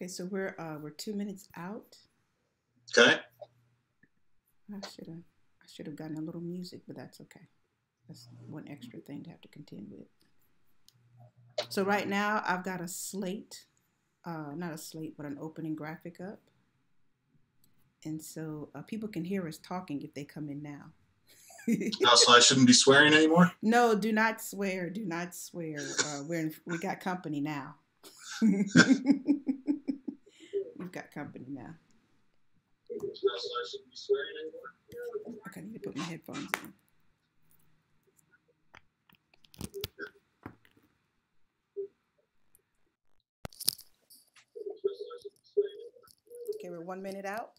Okay, so we're 2 minutes out. Okay. I should have gotten a little music, but that's okay. That's one extra thing to have to contend with. So right now I've got a slate, not a slate, but an opening graphic up, and so people can hear us talking if they come in now. Oh, so I shouldn't be swearing anymore? No, do not swear. Do not swear. We got company now. We've got company now. So I shouldn't be swearing anymore? Okay, I need to put my headphones in. Okay, we're 1 minute out.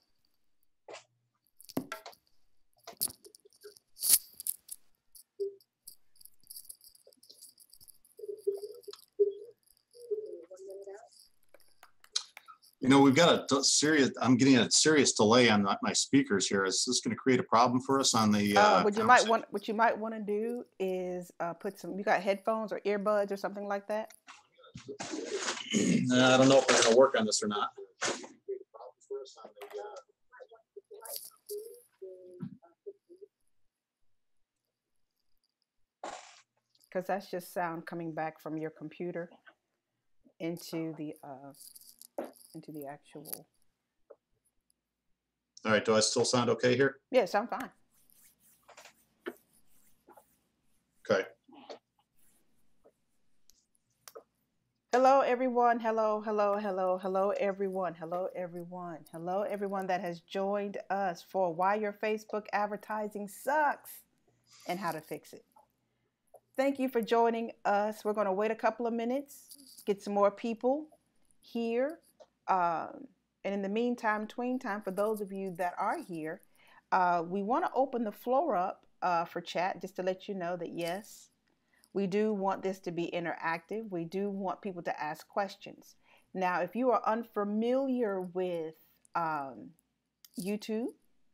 You know, we've got a serious, I'm getting a serious delay on my speakers here. Is this going to create a problem for us on the What you might want to do is put some. You got headphones or earbuds or something like that. I don't know if they're going to work on this or not. Because that's just sound coming back from your computer into the actual. All right, do I still sound okay here? Yeah, sound fine. Okay. Hello, everyone. Hello, hello, hello, hello, everyone. Hello, everyone. Hello, everyone that has joined us for Why Your Facebook Advertising Sucks and How to Fix It. Thank you for joining us. We're going to wait a couple of minutes, get some more people here. And in the meantime, tween time, for those of you that are here, we want to open the floor up for chat, just to let you know that, yes, we do want this to be interactive. We do want people to ask questions. Now, if you are unfamiliar with YouTube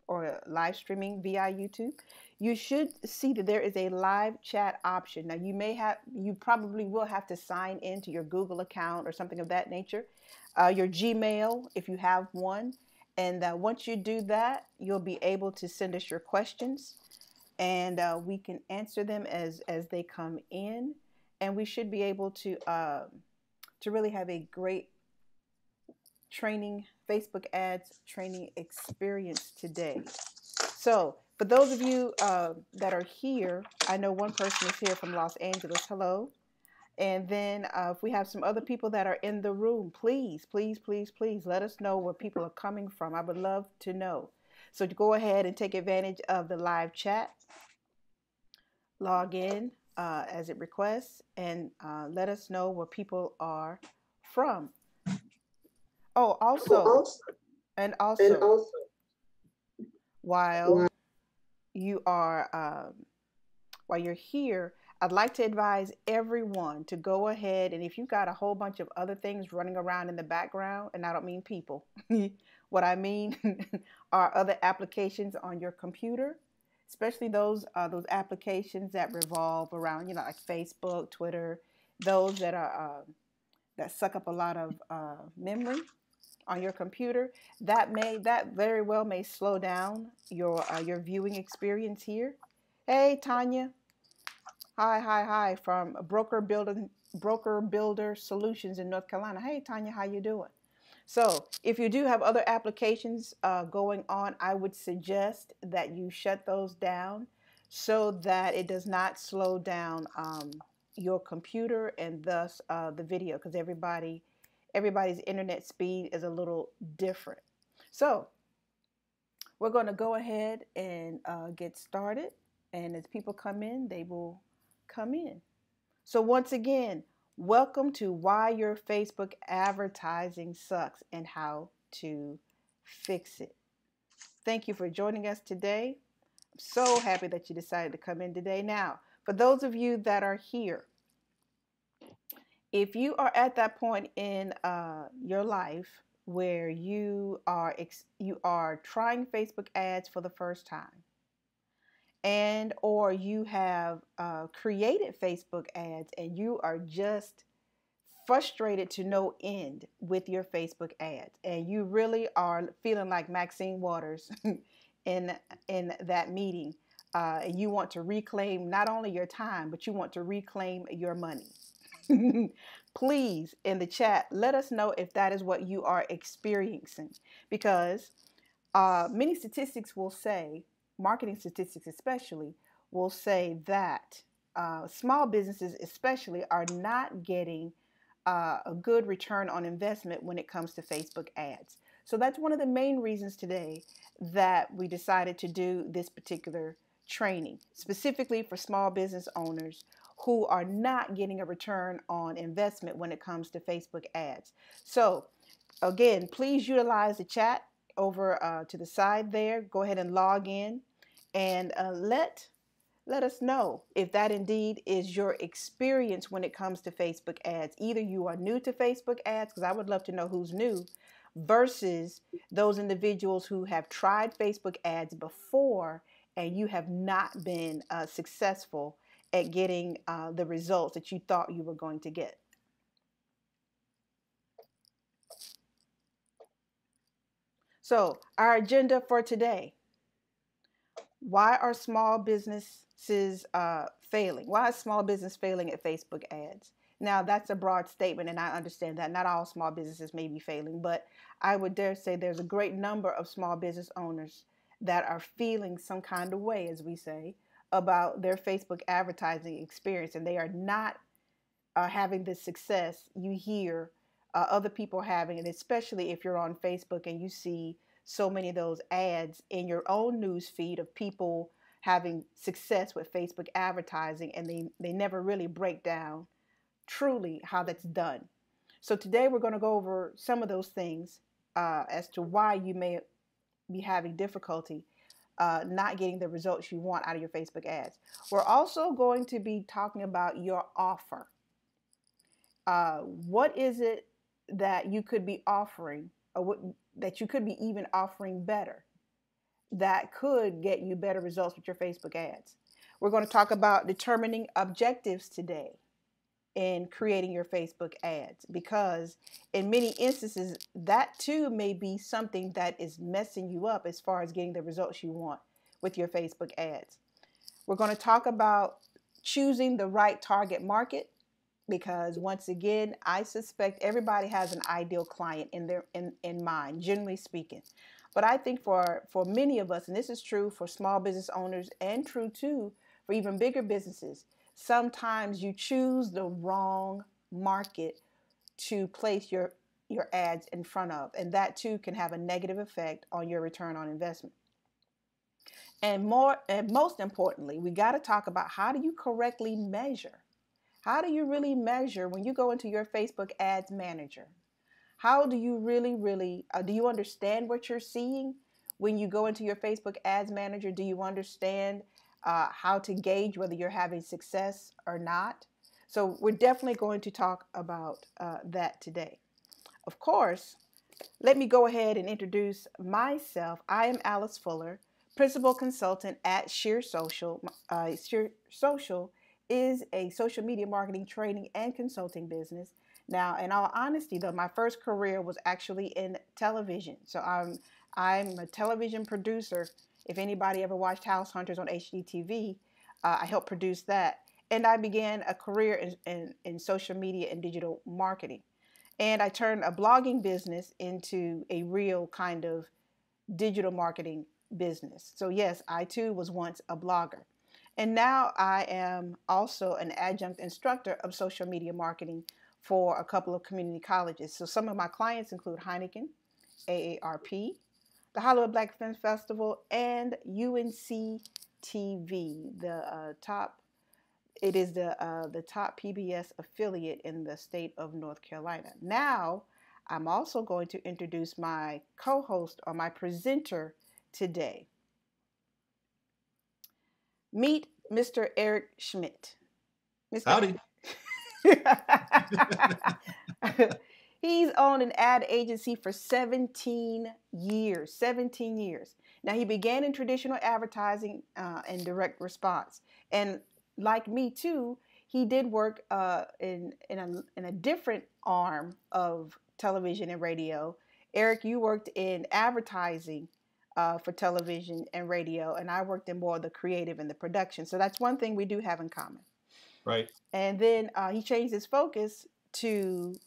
or live streaming via YouTube, you should see that there is a live chat option. Now, you probably will have to sign into your Google account or something of that nature, your Gmail if you have one. And once you do that, you'll be able to send us your questions, and we can answer them as they come in. And we should be able to really have a great Facebook ads training experience today. So for those of you that are here, I know one person is here from Los Angeles. Hello. And then if we have some other people that are in the room, please, please, please, please let us know where people are coming from. I would love to know. So go ahead and take advantage of the live chat. Log in as it requests, and let us know where people are from. Oh, also, while you are while you're here, I'd like to advise everyone to go ahead, and if you've got a whole bunch of other things running around in the background, and I don't mean people, what I mean are other applications on your computer, especially those applications that revolve around, like Facebook, Twitter, those that are that suck up a lot of memory on your computer. That very well may slow down your viewing experience here. Hey, Tanya. Hi from Broker Builder Solutions in North Carolina. Hey, Tanya, how you doing? So if you do have other applications going on, I would suggest that you shut those down so that it does not slow down your computer and thus the video, because everybody's internet speed is a little different. So we're going to go ahead and get started. And as people come in, they will come in. So once again, welcome to Why Your Facebook Advertising Sucks and How to Fix It. Thank you for joining us today. I'm so happy that you decided to come in today. Now, for those of you that are here, if you are at that point in your life where you are trying Facebook ads for the first time, and or you have created Facebook ads and you are just frustrated to no end with your Facebook ads, and you really are feeling like Maxine Waters in that meeting, and you want to reclaim not only your time, but you want to reclaim your money. Please, in the chat, let us know if that is what you are experiencing, because many statistics will say, marketing statistics especially, will say that small businesses especially are not getting a good return on investment when it comes to Facebook ads. So that's one of the main reasons today that we decided to do this particular training, specifically for small business owners who are not getting a return on investment when it comes to Facebook ads. So again, please utilize the chat over to the side there. Go ahead and log in and let us know if that indeed is your experience when it comes to Facebook ads. Either you are new to Facebook ads, because I would love to know who's new, versus those individuals who have tried Facebook ads before and you have not been successful at getting the results that you thought you were going to get. So our agenda for today: why are small businesses failing? Why is small business failing at Facebook ads? Now, that's a broad statement, and I understand that not all small businesses may be failing, but I would dare say there's a great number of small business owners that are feeling some kind of way, as we say, about their Facebook advertising experience, and they are not having the success you hear other people having, and especially if you're on Facebook and you see so many of those ads in your own news feed of people having success with Facebook advertising, and they never really break down truly how that's done. So today we're going to go over some of those things as to why you may be having difficulty not getting the results you want out of your Facebook ads. We're also going to be talking about your offer. What is it that you could be offering, or what that you could be even offering better, that could get you better results with your Facebook ads? We're going to talk about determining objectives today in creating your Facebook ads, because in many instances that too may be something that is messing you up as far as getting the results you want with your Facebook ads. We're going to talk about choosing the right target market, because once again, I suspect everybody has an ideal client in mind, generally speaking. But I think for many of us, and this is true for small business owners and true too for even bigger businesses, sometimes you choose the wrong market to place your ads in front of, and that too can have a negative effect on your return on investment. And most importantly, we got to talk about, how do you correctly measure? How do you really measure when you go into your Facebook ads manager? How do you really do you understand what you're seeing when you go into your Facebook ads manager? Do you understand how to gauge whether you're having success or not? So we're definitely going to talk about that today. Of course, let me go ahead and introduce myself. I am Alice Fuller, Principal Consultant at Sheer Social. Sheer Social is a social media marketing training and consulting business. Now, in all honesty, though, my first career was actually in television. So I'm a television producer. If anybody ever watched House Hunters on HGTV, I helped produce that. And I began a career in social media and digital marketing. And I turned a blogging business into a real kind of digital marketing business. So yes, I too was once a blogger. And now I am also an adjunct instructor of social media marketing for a couple of community colleges. So some of my clients include Heineken, AARP, the Hollywood Black Film Festival, and UNC TV, the top PBS affiliate in the state of North Carolina. Now, I'm also going to introduce my co-host, or my presenter today. Meet Mr. Eric Schmidt. Howdy. He's owned an ad agency for 17 years. 17 years. Now, he began in traditional advertising and direct response. And like me too, he did work in a different arm of television and radio. Eric, you worked in advertising for television and radio, and I worked in more of the creative and the production. So that's one thing we do have in common. Right. And then he changed his focus to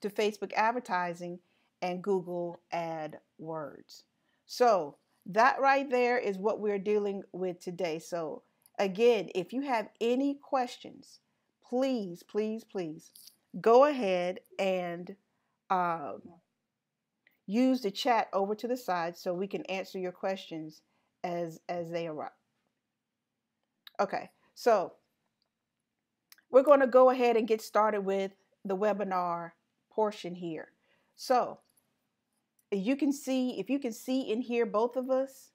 Facebook advertising and Google AdWords. So that right there is what we're dealing with today. So again, if you have any questions, please, please, please go ahead and um, use the chat over to the side so we can answer your questions as they arrive. Okay, so we're going to go ahead and get started with the webinar portion here. So if you can see and hear both of us,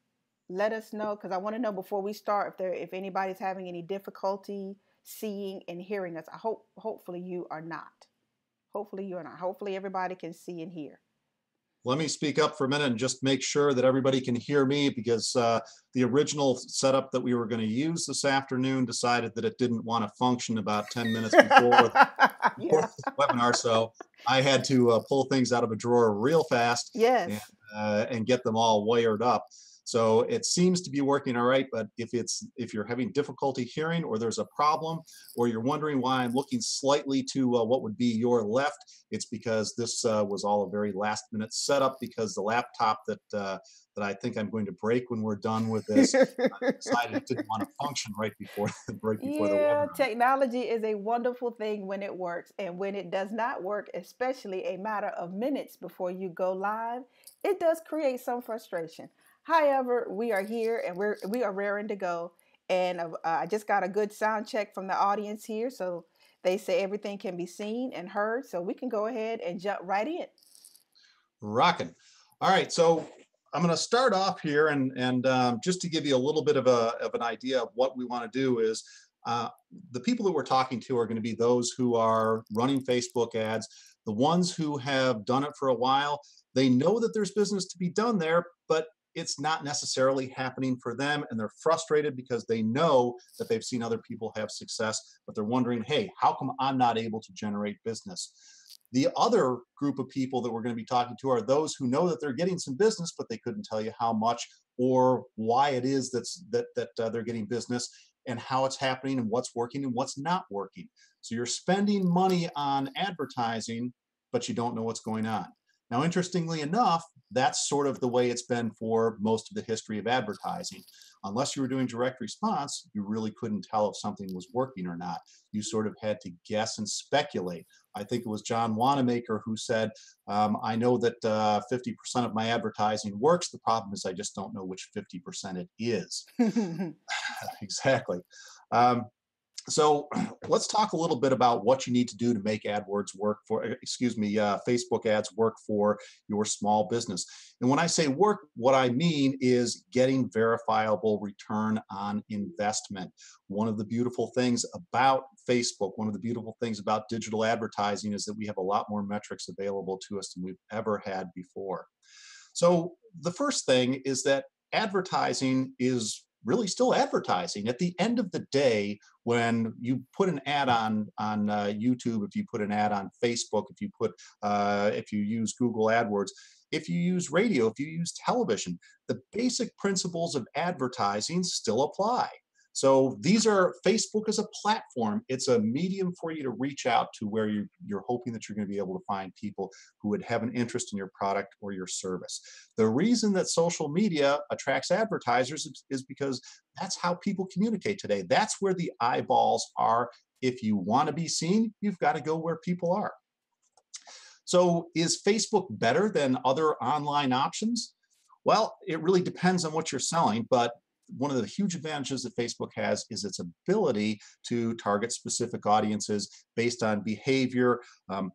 let us know, because I want to know before we start if anybody's having any difficulty seeing and hearing us. Hopefully you are not. Hopefully you are not. Hopefully everybody can see and hear. Let me speak up for a minute and just make sure that everybody can hear me, because the original setup that we were going to use this afternoon decided that it didn't want to function about 10 minutes before Yeah. the webinar. So I had to pull things out of a drawer real fast. Yes. And get them all wired up. So it seems to be working all right, but if you're having difficulty hearing, or there's a problem, or you're wondering why I'm looking slightly to what would be your left, it's because this was all a very last minute setup, because the laptop that I think I'm going to break when we're done with this decided it didn't want to function right before the webinar. Technology is a wonderful thing when it works, and when it does not work, especially a matter of minutes before you go live, it does create some frustration. However, we are here and we are raring to go. And I just got a good sound check from the audience here, so they say everything can be seen and heard. So we can go ahead and jump right in. Rocking. All right, so I'm going to start off here, and just to give you a little bit of an idea of what we want to do is the people that we're talking to are going to be those who are running Facebook ads, the ones who have done it for a while. They know that there's business to be done there, but it's not necessarily happening for them, and they're frustrated because they know that they've seen other people have success, but they're wondering, hey, how come I'm not able to generate business? The other group of people that we're going to be talking to are those who know that they're getting some business, but they couldn't tell you how much or why it is that they're getting business, and how it's happening, and what's working and what's not working. So you're spending money on advertising, but you don't know what's going on. Now, interestingly enough, that's sort of the way it's been for most of the history of advertising. Unless you were doing direct response, you really couldn't tell if something was working or not. You sort of had to guess and speculate. I think it was John Wanamaker who said, I know that 50% of my advertising works. The problem is I just don't know which 50% it is. Exactly. So let's talk a little bit about what you need to do to make AdWords work for, Facebook ads work for your small business. And when I say work, what I mean is getting verifiable return on investment. One of the beautiful things about Facebook, one of the beautiful things about digital advertising is that we have a lot more metrics available to us than we've ever had before. So the first thing is that advertising is really still advertising. At the end of the day, when you put an ad on YouTube, if you put an ad on Facebook, if you use Google AdWords, if you use radio, if you use television, the basic principles of advertising still apply. So these are, Facebook as a platform, it's a medium for you to reach out to where you're hoping that you're going to be able to find people who would have an interest in your product or your service. The reason that social media attracts advertisers is because that's how people communicate today. That's where the eyeballs are. If you want to be seen, you've got to go where people are. So is Facebook better than other online options? Well, it really depends on what you're selling, but one of the huge advantages that Facebook has is its ability to target specific audiences based on behavior,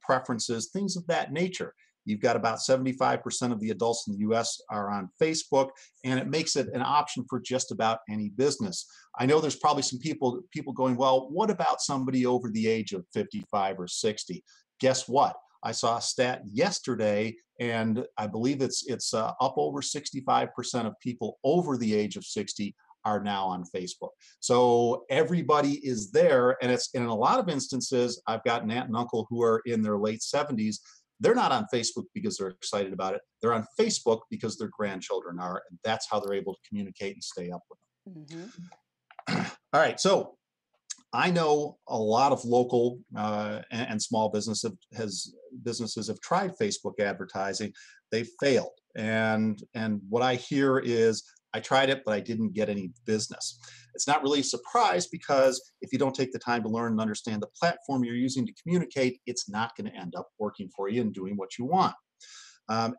preferences, things of that nature. You've got about 75% of the adults in the US are on Facebook, and it makes it an option for just about any business. I know there's probably some people going, well, what about somebody over the age of 55 or 60? Guess what? I saw a stat yesterday, and I believe it's up over 65% of people over the age of 60 are now on Facebook. So everybody is there, and it's, and in a lot of instances, I've got an aunt and uncle who are in their late 70s. They're not on Facebook because they're excited about it. They're on Facebook because their grandchildren are, and that's how they're able to communicate and stay up with them. All right, so I know a lot of local and small businesses have tried Facebook advertising. They've failed, and what I hear is, I tried it, but I didn't get any business. It's not really a surprise, because if you don't take the time to learn and understand the platform you're using to communicate, it's not going to end up working for you and doing what you want.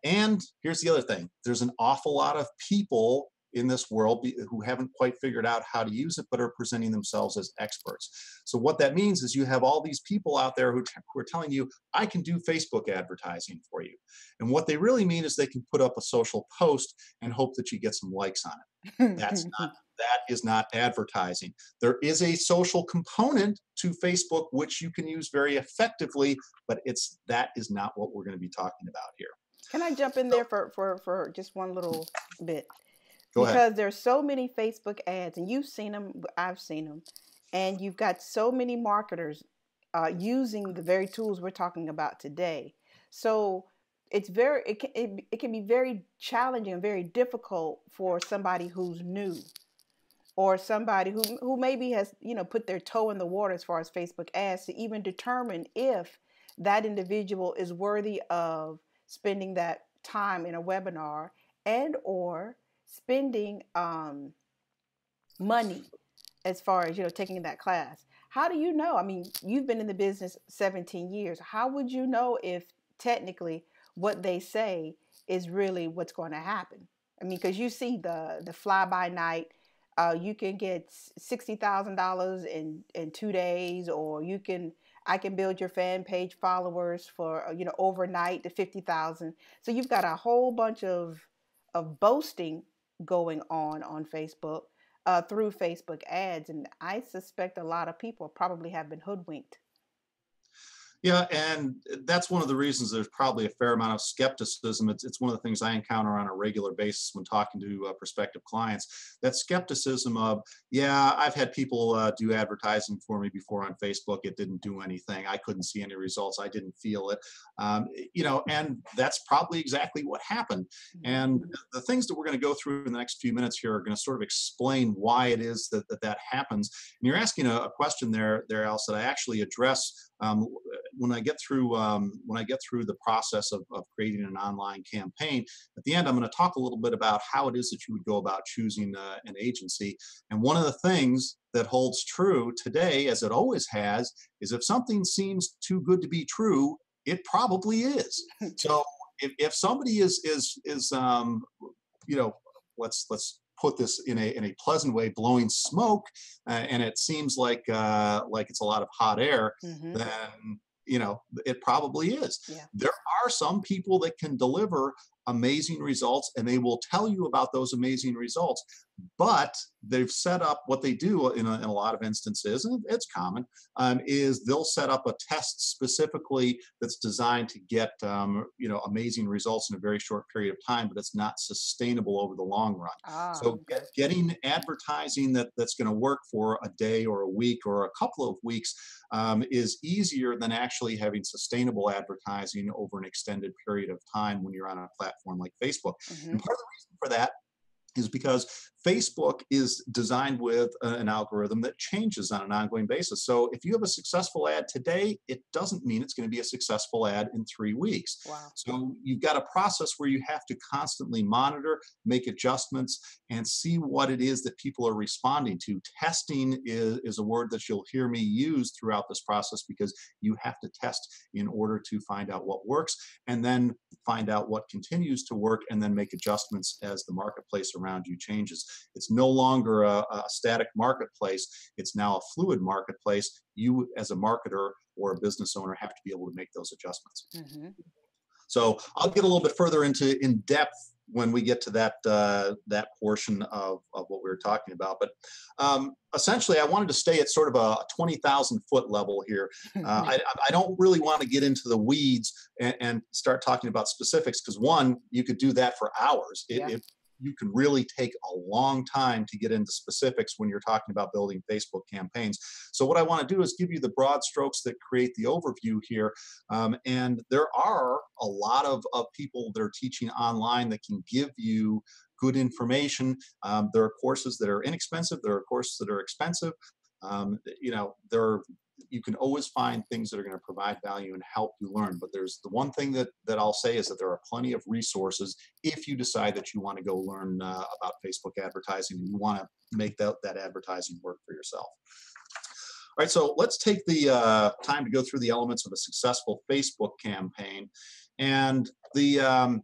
And here's the other thing: there's an awful lot of people in this world who haven't quite figured out how to use it, but are presenting themselves as experts. So what that means is you have all these people out there who are telling you, I can do Facebook advertising for you. And what they really mean is they can put up a social post and hope that you get some likes on it. That is not advertising. There is a social component to Facebook which you can use very effectively, but that is not what we're going to be talking about here. Can I jump in there for just one little bit? Go ahead. Because there's so many Facebook ads, and you've seen them, I've seen them, and you've got so many marketers using the very tools we're talking about today. So it can be very challenging and very difficult for somebody who's new, or somebody who maybe has, put their toe in the water as far as Facebook ads, to even determine if that individual is worthy of spending that time in a webinar, and or spending money as far as taking that class. How do you know? I mean, you've been in the business 17 years. How would you know if technically what they say is really what's going to happen? I mean, because you see the fly by night, you can get $60,000 in 2 days, or I can build your fan page followers for overnight to 50,000. So you've got a whole bunch of boasting going on Facebook through Facebook ads, and I suspect a lot of people probably have been hoodwinked. Yeah, and that's one of the reasons there's probably a fair amount of skepticism. It's one of the things I encounter on a regular basis when talking to prospective clients. That skepticism of, yeah, I've had people do advertising for me before on Facebook. It didn't do anything. I couldn't see any results. I didn't feel it. And that's probably exactly what happened. And the things that we're going to go through in the next few minutes here are going to sort of explain why it is that happens. And you're asking a question there, Alice, that I actually address when I get through the process of creating an online campaign. At the end, I'm going to talk a little bit about how it is that you would go about choosing an agency. And one of the things that holds true today, as it always has, is if something seems too good to be true, it probably is. So if somebody is let's put this in a pleasant way, blowing smoke, and it seems like it's a lot of hot air, then it probably is. Yeah. There are some people that can deliver amazing results, and they will tell you about those amazing results, but they've set up, what they do in a lot of instances, and it's common, is they'll set up a test specifically that's designed to get amazing results in a very short period of time, but it's not sustainable over the long run. So getting advertising that's going to work for a day or a week or a couple of weeks is easier than actually having sustainable advertising over an extended period of time when you're on a platform like Facebook. And part of the reason for that is because Facebook is designed with an algorithm that changes on an ongoing basis. So if you have a successful ad today, it doesn't mean it's going to be a successful ad in 3 weeks. Wow. So you've got a process where you have to constantly monitor, make adjustments, and see what it is that people are responding to. Testing is a word that you'll hear me use throughout this process, because you have to test in order to find out what works, and then find out what continues to work, and then make adjustments as the marketplace around you changes. It's no longer a static marketplace. It's now a fluid marketplace. You, as a marketer or a business owner, have to be able to make those adjustments. So I'll get a little bit further in depth when we get to that portion of what we were talking about. But essentially, I wanted to stay at sort of a 20,000 foot level here. I don't really want to get into the weeds and start talking about specifics, because one, you could do that for hours. you can really take a long time to get into specifics when you're talking about building Facebook campaigns. So what I want to do is give you the broad strokes that create the overview here. And there are a lot of people that are teaching online that can give you good information. There are courses that are inexpensive. There are courses that are expensive. You can always find things that are going to provide value and help you learn. But there's the one thing that I'll say is that there are plenty of resources if you decide that you want to go learn about Facebook advertising and you want to make that advertising work for yourself. All right, so let's take the time to go through the elements of a successful Facebook campaign. And the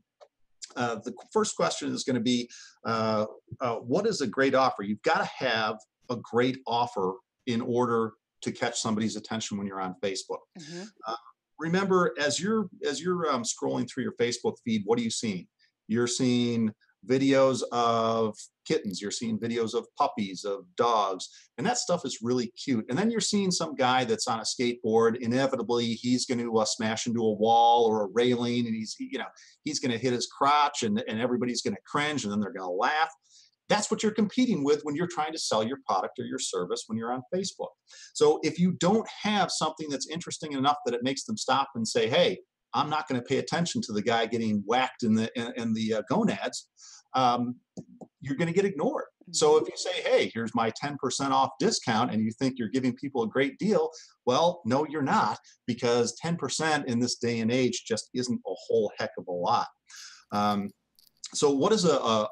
first question is going to be, what is a great offer? You've got to have a great offer in order to catch somebody's attention when you're on Facebook. Mm-hmm. Remember, as you're scrolling through your Facebook feed, what are you seeing? You're seeing videos of kittens, you're seeing videos of puppies, of dogs, and that stuff is really cute. And then you're seeing some guy that's on a skateboard. Inevitably, he's going to smash into a wall or a railing, and he's going to hit his crotch, and everybody's going to cringe, and then they're going to laugh. That's what you're competing with when you're trying to sell your product or your service when you're on Facebook. So if you don't have something that's interesting enough that it makes them stop and say, hey, I'm not going to pay attention to the guy getting whacked in the gonads, you're going to get ignored. So if you say, hey, here's my 10% off discount, and you think you're giving people a great deal, well, no, you're not, because 10% in this day and age just isn't a whole heck of a lot. So what does a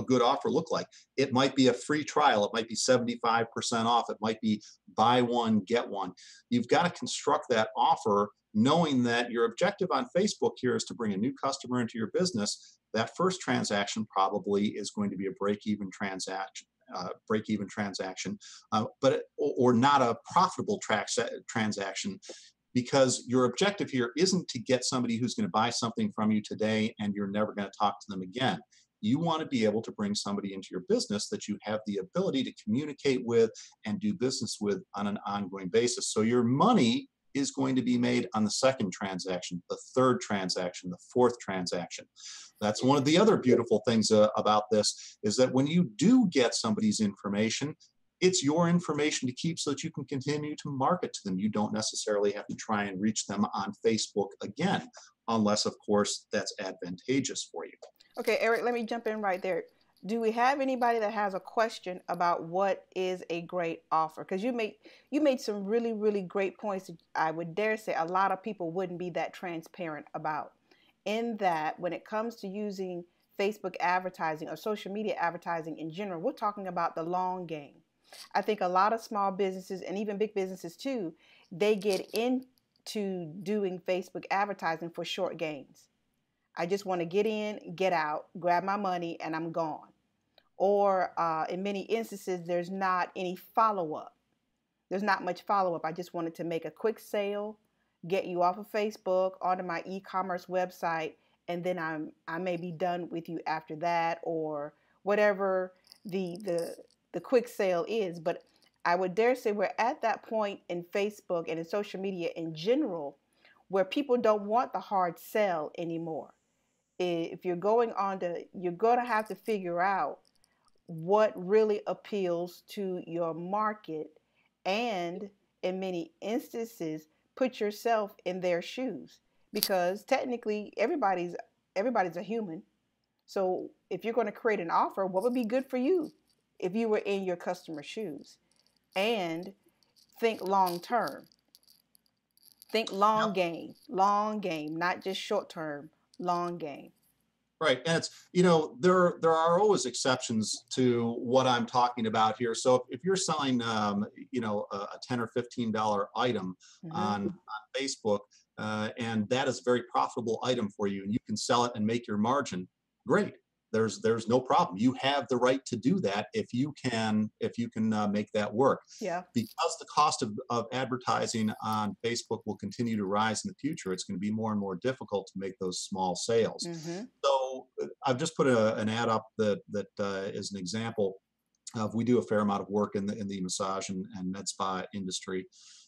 good offer look like? It might be a free trial. It might be 75% off. It might be buy one, get one. You've got to construct that offer knowing that your objective on Facebook here is to bring a new customer into your business. That first transaction probably is going to be a break-even transaction. Or not a profitable transaction, because your objective here isn't to get somebody who's going to buy something from you today and you're never going to talk to them again. You want to be able to bring somebody into your business that you have the ability to communicate with and do business with on an ongoing basis. So your money is going to be made on the second transaction, the third transaction, the fourth transaction. That's one of the other beautiful things about this, is that when you do get somebody's information, it's your information to keep so that you can continue to market to them. You don't necessarily have to try and reach them on Facebook again, unless, of course, that's advantageous for you. Okay, Eric, let me jump in right there. Do we have anybody that has a question about what is a great offer? Because you made some really, really great points that I would dare say a lot of people wouldn't be that transparent about. In that, when it comes to using Facebook advertising or social media advertising in general, we're talking about the long game. I think a lot of small businesses and even big businesses too, they get into doing Facebook advertising for short gains. I just want to get in, get out, grab my money, and I'm gone. Or in many instances, there's not any follow-up. There's not much follow-up. I just wanted to make a quick sale, get you off of Facebook, onto my e-commerce website, and then I may be done with you after that, or whatever the quick sale is. But I would dare say we're at that point in Facebook and in social media in general where people don't want the hard sell anymore. If you're going on you're going to have to figure out what really appeals to your market, and in many instances, put yourself in their shoes, because technically everybody's a human. So if you're going to create an offer, what would be good for you if you were in your customer's shoes? And think long term. Think long game, not just short term, long game. Right. And it's, there are always exceptions to what I'm talking about here. So if you're selling, a $10 or $15 item on Facebook, and that is a very profitable item for you, and you can sell it and make your margin, great. There's no problem. You have the right to do that if you can make that work. Yeah. Because the cost of advertising on Facebook will continue to rise in the future, it's going to be more and more difficult to make those small sales. So I've just put an ad up that is an example of, we do a fair amount of work in the massage and med spa industry.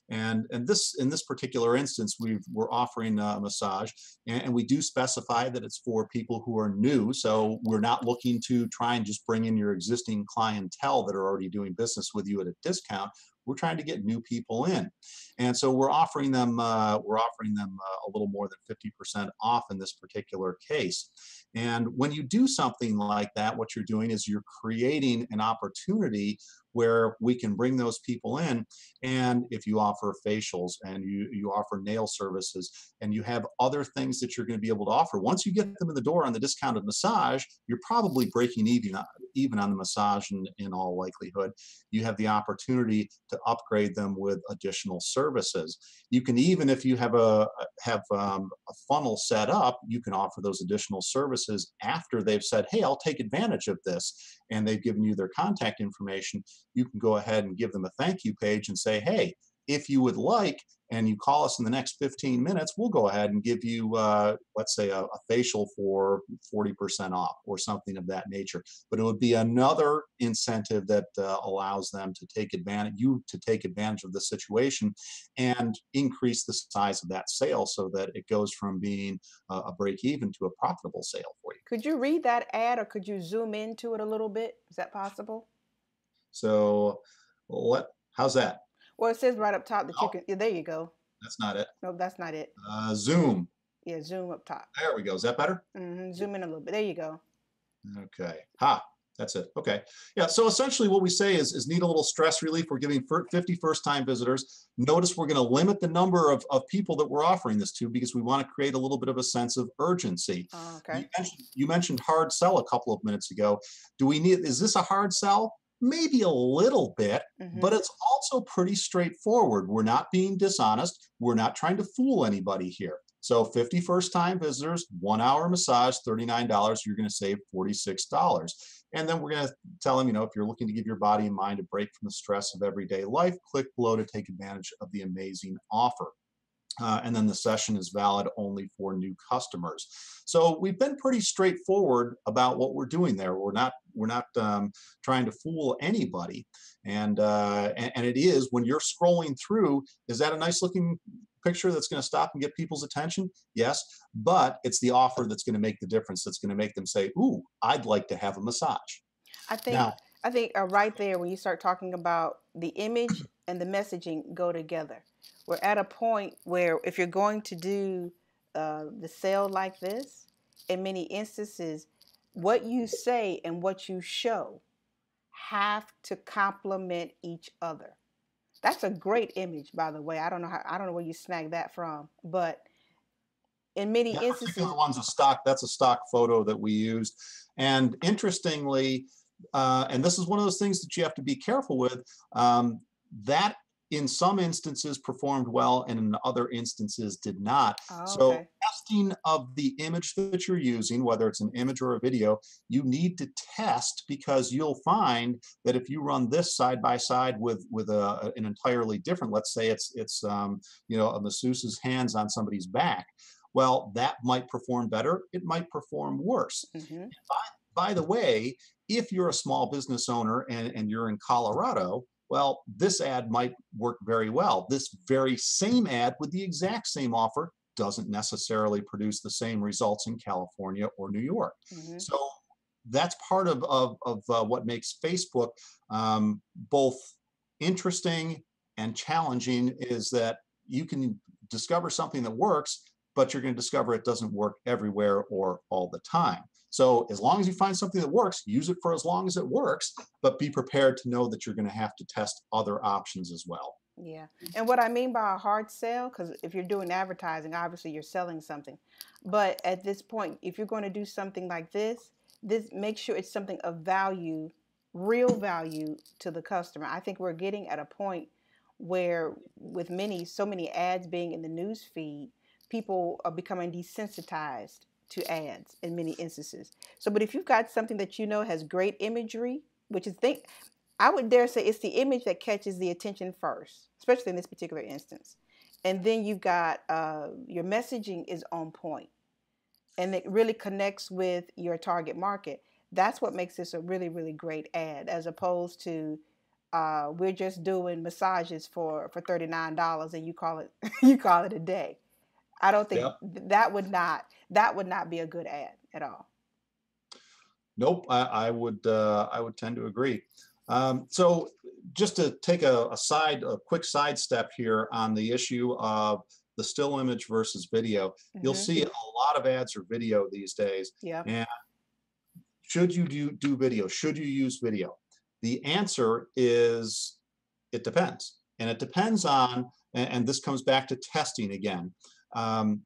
And this in this particular instance, we're offering a massage, and we do specify that it's for people who are new. So we're not looking to try and just bring in your existing clientele that are already doing business with you at a discount. We're trying to get new people in, and so we're offering them a little more than 50% off in this particular case. And when you do something like that, what you're doing is you're creating an opportunity where we can bring those people in. And if you offer facials and you offer nail services and you have other things that you're going to be able to offer, once you get them in the door on the discounted massage, you're probably breaking even on the massage in all likelihood. You have the opportunity to upgrade them with additional services. You can even, if you have a funnel set up, you can offer those additional services after they've said, "Hey, I'll take advantage of this," and they've given you their contact information. You can go ahead and give them a thank you page and say, "Hey, if you would like, and you call us in the next 15 minutes, we'll go ahead and give you, let's say, a facial for 40% off," or something of that nature. But it would be another incentive that allows them to take advantage of the situation and increase the size of that sale so that it goes from being a break even to a profitable sale for you. Could you read that ad or could you zoom into it a little bit? Is that possible? So, how's that? Well, it says right up top that you Oh, can, yeah, there you go. that's not it. No, that's not it. Zoom. Yeah, zoom up top. There we go. Is that better? Zoom in a little bit. There you go. Okay. That's it. Okay. Yeah. So essentially what we say is need a little stress relief. We're giving 50 first-time visitors. Notice we're going to limit the number of people that we're offering this to because we want to create a little bit of a sense of urgency. Oh, You okay. mentioned, you mentioned hard sell a couple of minutes ago. Is this a hard sell? Maybe a little bit, but Mm-hmm. it's also pretty straightforward. We're not being dishonest. We're not trying to fool anybody here. So 50 first-time visitors, 1 hour massage, $39, you're going to save $46. And then we're going to tell them, if you're looking to give your body and mind a break from the stress of everyday life, click below to take advantage of the amazing offer. And then the session is valid only for new customers. So we've been pretty straightforward about what we're doing there. We're not trying to fool anybody. And it is, when you're scrolling through, is that a nice looking picture that's going to stop and get people's attention? Yes, but it's the offer that's going to make the difference. That's going to make them say, "Ooh, I'd like to have a massage." I think Now, I think right there when you start talking about the image and the messaging go together. We're at a point where if you're going to do the sale like this, in many instances, what you say and what you show have to complement each other. That's a great image, by the way. I don't know where you snagged that from, but in many that particular instances, one's a stock. That's a stock photo that we used. And interestingly, and this is one of those things that you have to be careful with. That in some instances performed well, and in other instances did not. oh, So okay. testing of the image that you're using, whether it's an image or a video, you need to test, because you'll find that if you run this side by side with an entirely different, let's say it's a masseuse's hands on somebody's back, well, that might perform better. It might perform worse. Hmm. By the way, if you're a small business owner and you're in Colorado, well, this ad might work very well. This very same ad with the exact same offer doesn't necessarily produce the same results in California or New York. Hmm. So that's part of what makes Facebook both interesting and challenging, is that you can discover something that works, but you're going to discover it doesn't work everywhere or all the time. So as long as you find something that works, use it for as long as it works, but be prepared to know that you're going to have to test other options as well. Yeah. And what I mean by a hard sell, because if you're doing advertising, obviously you're selling something. But at this point, if you're going to do something like this make sure it's something of value, real value to the customer. I think we're getting at a point where with so many ads being in the news feed, people are becoming desensitized to ads in many instances. So, but if you've got something that you know has great imagery, which is think I would dare say it's the image that catches the attention first, especially in this particular instance. And then you've got your messaging is on point and it really connects with your target market. That's what makes this a really, really great ad as opposed to we're just doing massages for $39 and you call it you call it a day. I don't think Yeah. that would not be a good ad at all. Nope, I would tend to agree. So just to take a quick sidestep here on the issue of the still image versus video, you'll Mm-hmm. see a lot of ads for video these days. Yeah. And should you do video? Should you use video? The answer is it depends. And it depends on, and this comes back to testing again. Um,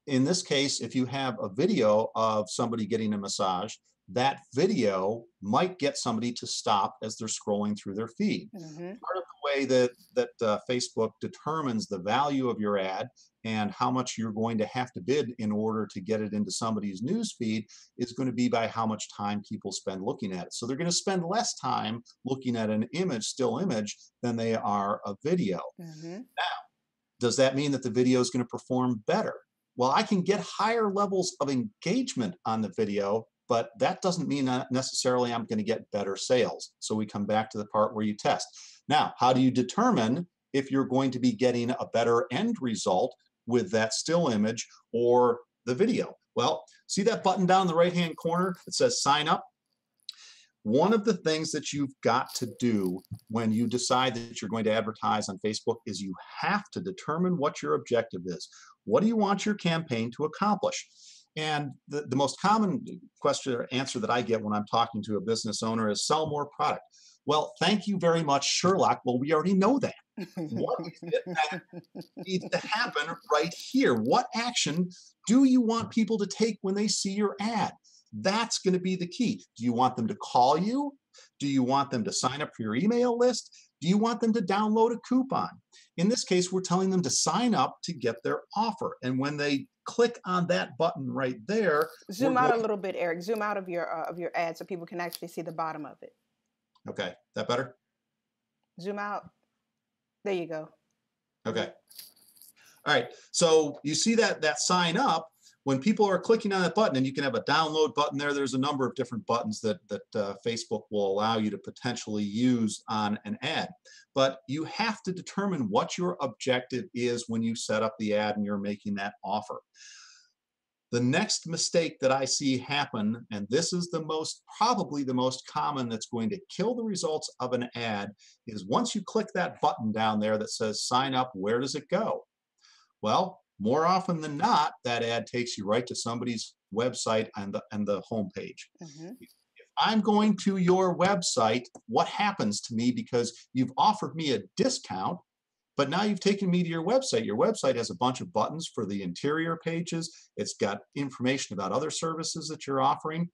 in this case, if you have a video of somebody getting a massage, that video might get somebody to stop as they're scrolling through their feed. Mm-hmm. Part of the way that Facebook determines the value of your ad and how much you're going to have to bid in order to get it into somebody's news feed is going to be by how much time people spend looking at it. So they're going to spend less time looking at an image, still image, than they are a video. Mm-hmm. Now, does that mean that the video is going to perform better? Well, I can get higher levels of engagement on the video, but that doesn't mean that necessarily I'm going to get better sales. So we come back to the part where you test. Now, how do you determine if you're going to be getting a better end result with that still image or the video? Well, see that button down in the right-hand corner that says sign up? One of the things that you've got to do when you decide that you're going to advertise on Facebook is you have to determine what your objective is. What do you want your campaign to accomplish? And the most common question or answer that I get when I'm talking to a business owner is sell more product. Well, thank you very much, Sherlock. Well, we already know that. What is it that needs to happen right here? What action do you want people to take when they see your ad? That's going to be the key. Do you want them to call you? Do you want them to sign up for your email list? Do you want them to download a coupon? In this case, we're telling them to sign up to get their offer. And when they click on that button right there, Zoom out a little bit, Eric. Zoom out of your ad so people can actually see the bottom of it. Okay, that better? Zoom out. There you go. Okay. All right. So you see that sign up. When people are clicking on that button, and you can have a download button there, there's a number of different buttons that Facebook will allow you to potentially use on an ad. But you have to determine what your objective is when you set up the ad and you're making that offer. The next mistake that I see happen, and this is probably the most common that's going to kill the results of an ad, is once you click that button down there that says sign up, where does it go? Well, more often than not, that ad takes you right to somebody's website and the homepage. Mm-hmm. If I'm going to your website, what happens to me because you've offered me a discount, but now you've taken me to your website. Your website has a bunch of buttons for the interior pages. It's got information about other services that you're offering.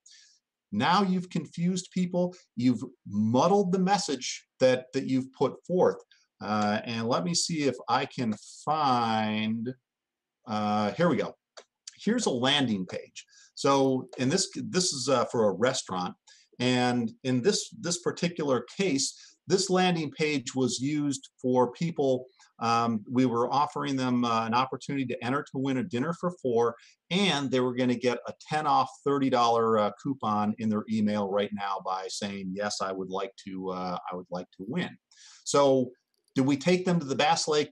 Now you've confused people. You've muddled the message that you've put forth. And let me see if I can find, here we go. Here's a landing page. So in this is for a restaurant. And in this particular case, this landing page was used for people. We were offering them an opportunity to enter to win a dinner for 4, and they were going to get a 10 off $30 coupon in their email right now by saying, yes, I would like to win. So did we take them to the Bass Lake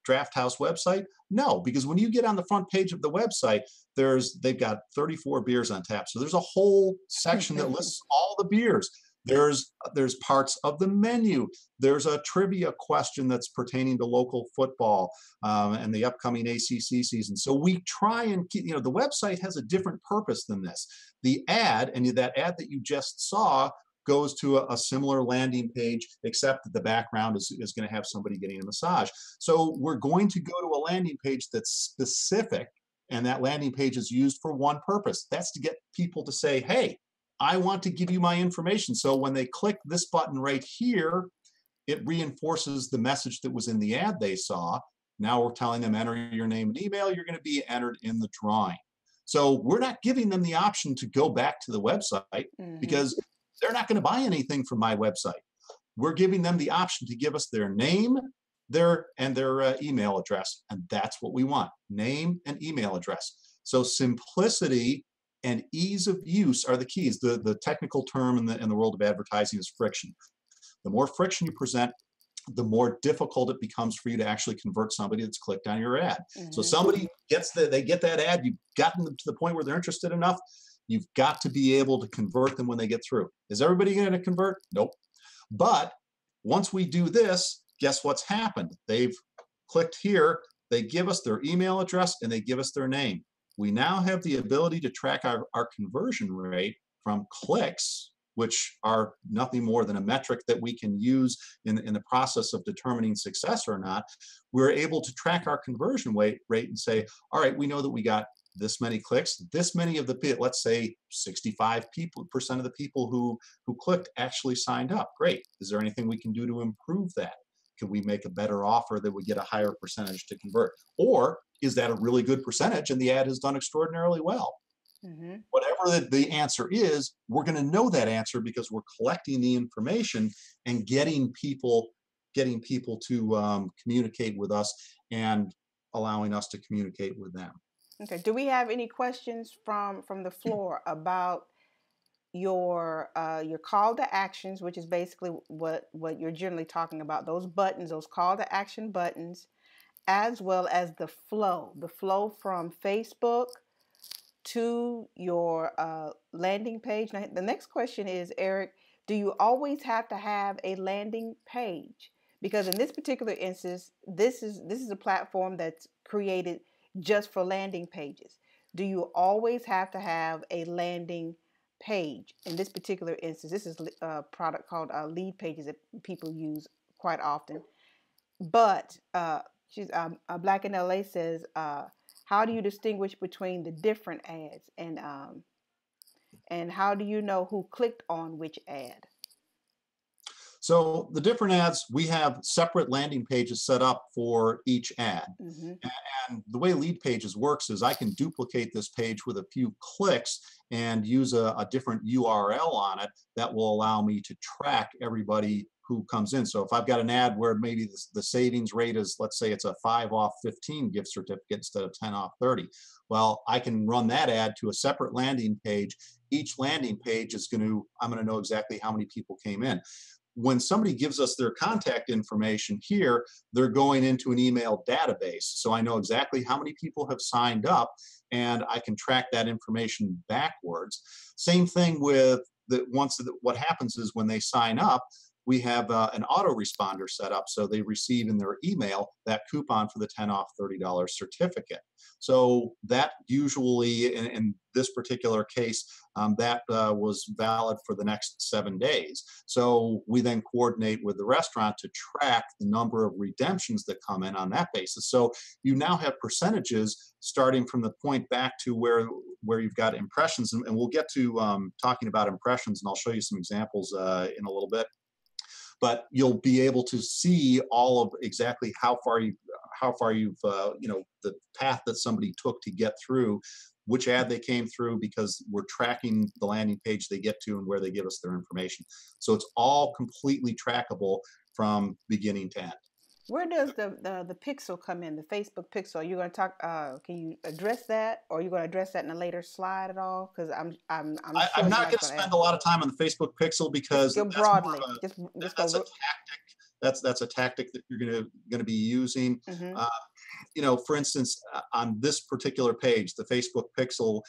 Draft House website? No, because when you get on the front page of the website, they've got 34 beers on tap. So there's a whole section that lists all the beers. There's parts of the menu. There's a trivia question that's pertaining to local football and the upcoming ACC season. So we try and keep, the website has a different purpose than this. The ad, and that ad that you just saw, goes to a similar landing page, except that the background is going to have somebody getting a massage. So we're going to go to a landing page that's specific, and that landing page is used for one purpose. That's to get people to say, hey, I want to give you my information. So when they click this button right here, it reinforces the message that was in the ad they saw. Now we're telling them, enter your name and email. You're going to be entered in the drawing. So we're not giving them the option to go back to the website because they're not going to buy anything from my website. We're giving them the option to give us their name, their email address, and that's what we want, name and email address. So simplicity and ease of use are the keys. The technical term in the world of advertising is friction. The more friction you present, the more difficult it becomes for you to actually convert somebody that's clicked on your ad. So somebody they get that ad, you've gotten them to the point where they're interested enough, you've got to be able to convert them when they get through. Is everybody going to convert? Nope. But once we do this, guess what's happened? They've clicked here, they give us their email address, and they give us their name. We now have the ability to track our conversion rate from clicks, which are nothing more than a metric that we can use in the process of determining success or not. We're able to track our conversion rate and say, all right, we know that we got this many clicks, this many of the, let's say 65% of the people who clicked actually signed up. Great. Is there anything we can do to improve that? Can we make a better offer that would get a higher percentage to convert? Or is that a really good percentage and the ad has done extraordinarily well? Whatever the answer is, we're going to know that answer because we're collecting the information and getting people to communicate with us and allowing us to communicate with them. Okay. Do we have any questions from the floor about your call to actions, which is basically what you're generally talking about, those buttons, those call to action buttons, as well as the flow from Facebook to your landing page? Now, the next question is, Eric, do you always have to have a landing page? Because in this particular instance, this is a platform that's created just for landing pages. Do you always have to have a landing page? In this particular instance, this is a product called Lead Pages that people use quite often. But she's Black in LA says, how do you distinguish between the different ads, and how do you know who clicked on which ad? So the different ads, we have separate landing pages set up for each ad. And the way Lead Pages works is I can duplicate this page with a few clicks and use a different URL on it that will allow me to track everybody who comes in. So if I've got an ad where maybe the savings rate is, let's say it's a 5 off 15 gift certificate instead of 10 off 30. Well, I can run that ad to a separate landing page. Each landing page is I'm going to know exactly how many people came in. When somebody gives us their contact information here, they're going into an email database. So I know exactly how many people have signed up and I can track that information backwards. Same thing with what happens is when they sign up, we have an autoresponder set up so they receive in their email that coupon for the 10 off $30 certificate. So that usually, in this particular case, that was valid for the next 7 days. So we then coordinate with the restaurant to track the number of redemptions that come in on that basis. So you now have percentages starting from the point back to where you've got impressions. And we'll get to talking about impressions, and I'll show you some examples in a little bit. But you'll be able to see all of exactly how far you've the path that somebody took to get through, which ad they came through, because we're tracking the landing page they get to and where they give us their information. So it's all completely trackable from beginning to end. Where does the pixel come in, the Facebook pixel? Are you going to talk? Can you address that, or are you going to address that in a later slide at all? Because I'm not going to spend a lot of time on the Facebook pixel because just go broadly. Just that's a tactic. That's a tactic that you're going to be using. For instance, on this particular page, the Facebook pixel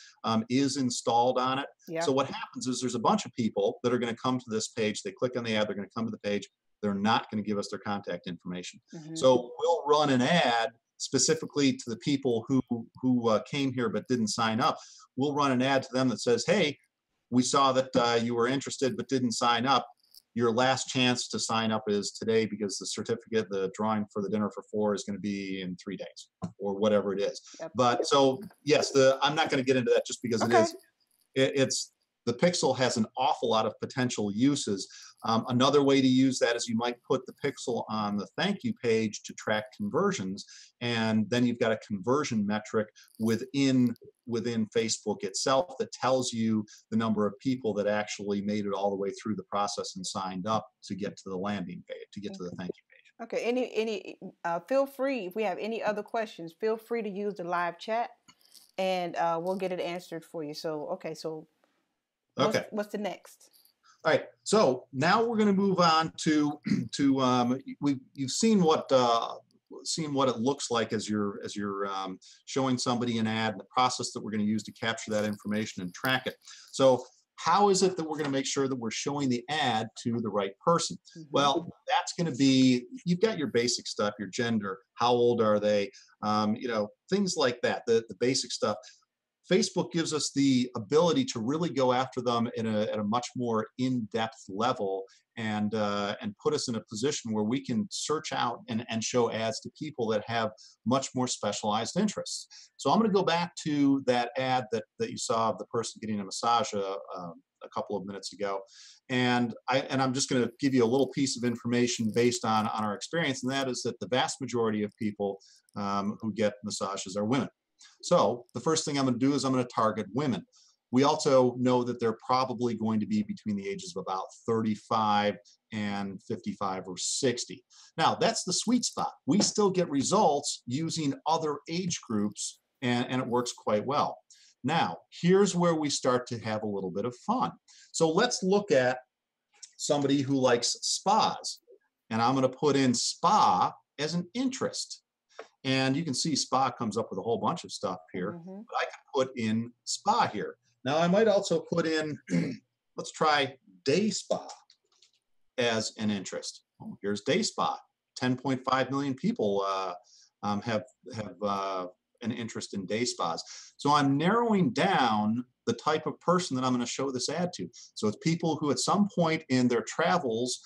is installed on it. Yeah. So what happens is there's a bunch of people that are going to come to this page. They click on the ad. They're going to come to the page. They're not going to give us their contact information. So we'll run an ad specifically to the people who came here but didn't sign up. We'll run an ad to them that says, hey, we saw that you were interested but didn't sign up. Your last chance to sign up is today because the certificate, the drawing for the dinner for 4 is going to be in 3 days or whatever it is. Yep. But so yes, I'm not going to get into that just because it's the pixel has an awful lot of potential uses. Another way to use that is you might put the pixel on the thank you page to track conversions, and then you've got a conversion metric within Facebook itself that tells you the number of people that actually made it all the way through the process and signed up to get to the landing page, to get to the thank you page. Okay. Feel free, if we have any other questions, feel free to use the live chat, and we'll get it answered for you. So, okay. What's the next? All right, so now we're going to move on to you've seen what it looks like as you're showing somebody an ad and the process that we're going to use to capture that information and track it. So how is it that we're going to make sure that we're showing the ad to the right person? Mm-hmm. Well, that's going to be, you've got your basic stuff, your gender, how old are they, things like that, the basic stuff. Facebook gives us the ability to really go after them at a much more in-depth level and put us in a position where we can search out and show ads to people that have much more specialized interests. So I'm going to go back to that ad that you saw of the person getting a massage a couple of minutes ago, and I'm just going to give you a little piece of information based on our experience, and that is that the vast majority of people who get massages are women. So the first thing I'm going to do is I'm going to target women. We also know that they're probably going to be between the ages of about 35 and 55 or 60. Now, that's the sweet spot. We still get results using other age groups, and it works quite well. Now, here's where we start to have a little bit of fun. So let's look at somebody who likes spas, and I'm going to put in spa as an interest. And you can see spa comes up with a whole bunch of stuff here, Mm-hmm. but I can put in spa here. Now I might also put in, let's try day spa as an interest. Oh, here's day spa. 10.5 million people have an interest in day spas. So I'm narrowing down the type of person that I'm going to show this ad to. So it's people who at some point in their travels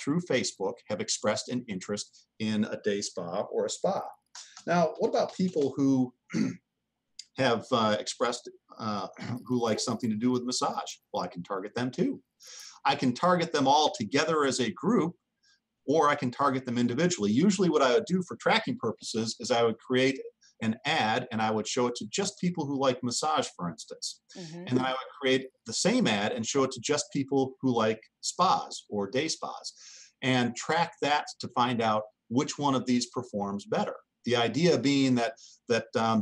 through Facebook have expressed an interest in a day spa or a spa. Now, what about people who have expressed who like something to do with massage? Well, I can target them too. I can target them all together as a group, or I can target them individually. Usually what I would do for tracking purposes is I would create an ad and I would show it to just people who like massage, for instance. Mm-hmm. And then I would create the same ad and show it to just people who like spas or day spas, and track that to find out which one of these performs better. The idea being that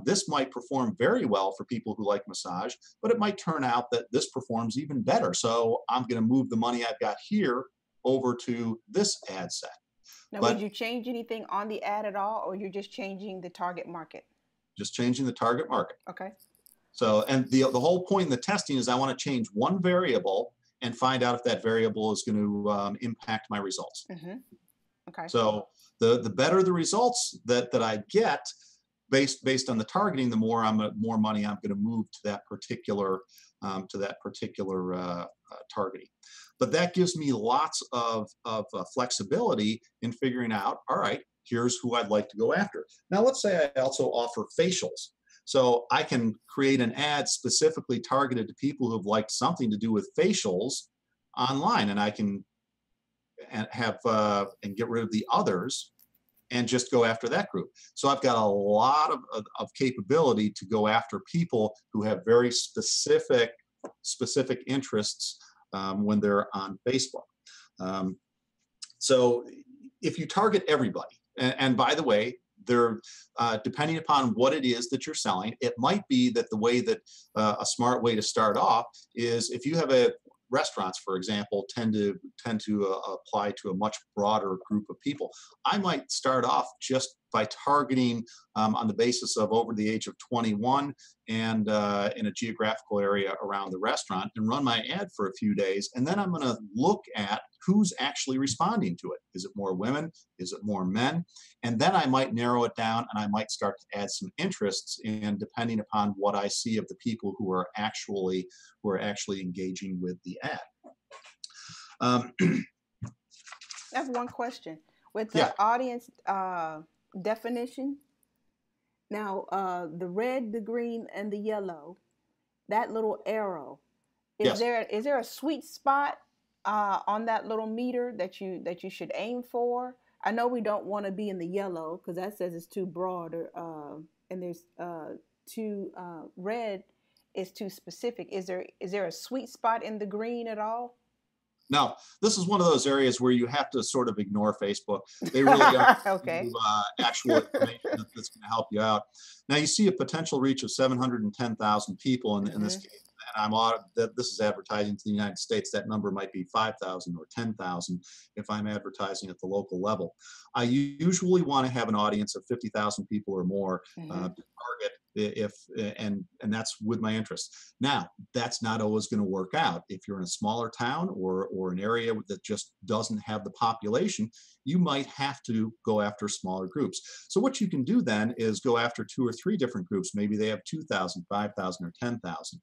this might perform very well for people who like massage, but it might turn out that this performs even better. So I'm going to move the money I've got here over to this ad set. Now, But would you change anything on the ad at all, or you're just changing the target market? just changing the target market. Okay. So, and the whole point in the testing is I want to change one variable and find out if that variable is going to impact my results. Mm-hmm. Okay. So the better the results that I get based on the targeting, the more money I'm going to move to that particular targeting. But that gives me lots of flexibility in figuring out, all right, here's who I'd like to go after. Now, let's say I also offer facials. So I can create an ad specifically targeted to people who've liked something to do with facials online, and I can have and get rid of the others and just go after that group. So I've got a lot of capability to go after people who have very specific interests when they're on Facebook. So if you target everybody, and by the way, they're depending upon what it is that you're selling, it might be that the way that a smart way to start off is if you have restaurants, for example, tend to apply to a much broader group of people. I might start off just by targeting on the basis of over the age of 21 and in a geographical area around the restaurant, and run my ad for a few days. And then I'm going to look at who's actually responding to it. Is it more women? Is it more men? And then I might narrow it down, and I might start to add some interests in, depending upon what I see of the people who are actually engaging with the ad. I have one question with the audience definition. Now, the red, the green, and the yellow, that little arrow, is there a sweet spot on that little meter that you should aim for? I know we don't want to be in the yellow because that says it's too broad, and there's too red is too specific. Is there a sweet spot in the green at all? No, this is one of those areas where you have to sort of ignore Facebook. They really are okay. Actual information that's going to help you out. Now, you see a potential reach of 710,000 people in this case. this is advertising to the United States, that number might be 5,000 or 10,000 if I'm advertising at the local level. I usually want to have an audience of 50,000 people or more to target if and that's with my interests. Now, that's not always going to work out. If you're in a smaller town or an area that just doesn't have the population, you might have to go after smaller groups. So what you can do then is go after 2 or 3 different groups. Maybe they have 2,000, 5,000, or 10,000.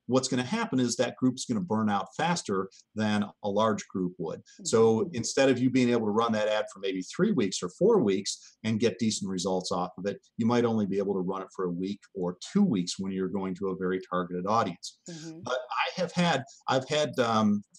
What's going to happen is that group's going to burn out faster than a large group would. So instead of you being able to run that ad for maybe 3 weeks or 4 weeks and get decent results off of it, you might only be able to run it for a week or 2 weeks when you're going to a very targeted audience. But I've had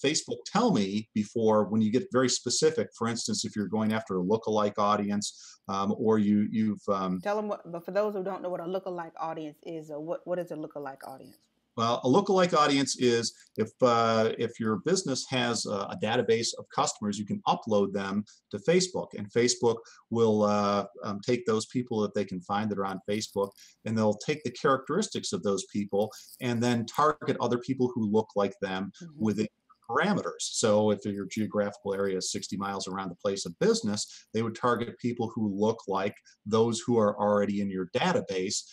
Facebook tell me before, when you get very specific, for instance, if you're going after a lookalike audience, or you've tell them what. But for those who don't know what a lookalike audience is, or what is a lookalike audience? Well, a lookalike audience is if your business has a database of customers, you can upload them to Facebook, and Facebook will take those people that they can find that are on Facebook, and they'll take the characteristics of those people and then target other people who look like them within parameters. So if your geographical area is 60 miles around the place of business, they would target people who look like those who are already in your database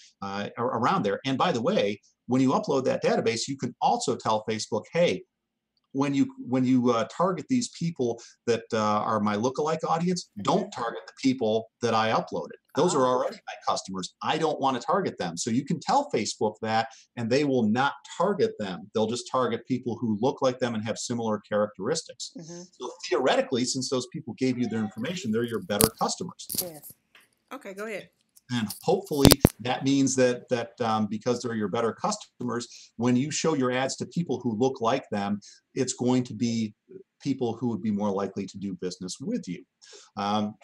around there. And by the way, when you upload that database, you can also tell Facebook, hey, when you target these people that are my lookalike audience, don't target the people that I uploaded. Those are already my customers. I don't want to target them. So you can tell Facebook that, and they will not target them. They'll just target people who look like them and have similar characteristics. So theoretically, since those people gave you their information, they're your better customers. Yes. Okay, go ahead. And hopefully that means that because they're your better customers, when you show your ads to people who look like them, it's going to be people who would be more likely to do business with you.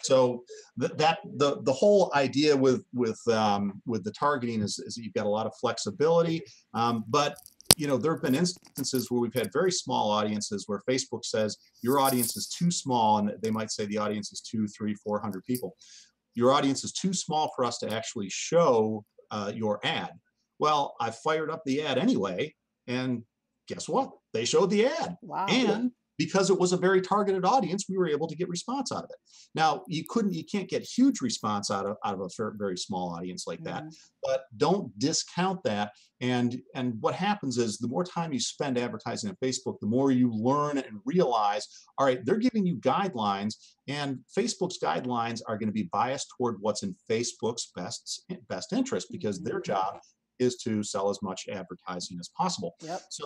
So the whole idea with the targeting is that you've got a lot of flexibility, but there have been instances where we've had very small audiences where Facebook says your audience is too small, and they might say the audience is 200, 300, 400 people. Your audience is too small for us to actually show your ad. Well, I fired up the ad anyway, and guess what? They showed the ad. Wow. And because it was a very targeted audience, we were able to get response out of it. Now, you can't get huge response out of a very small audience like that, but don't discount that. And what happens is the more time you spend advertising on Facebook, the more you learn and realize, all right, they're giving you guidelines, and Facebook's guidelines are going to be biased toward what's in Facebook's best interest, because their job is to sell as much advertising as possible. Yep. So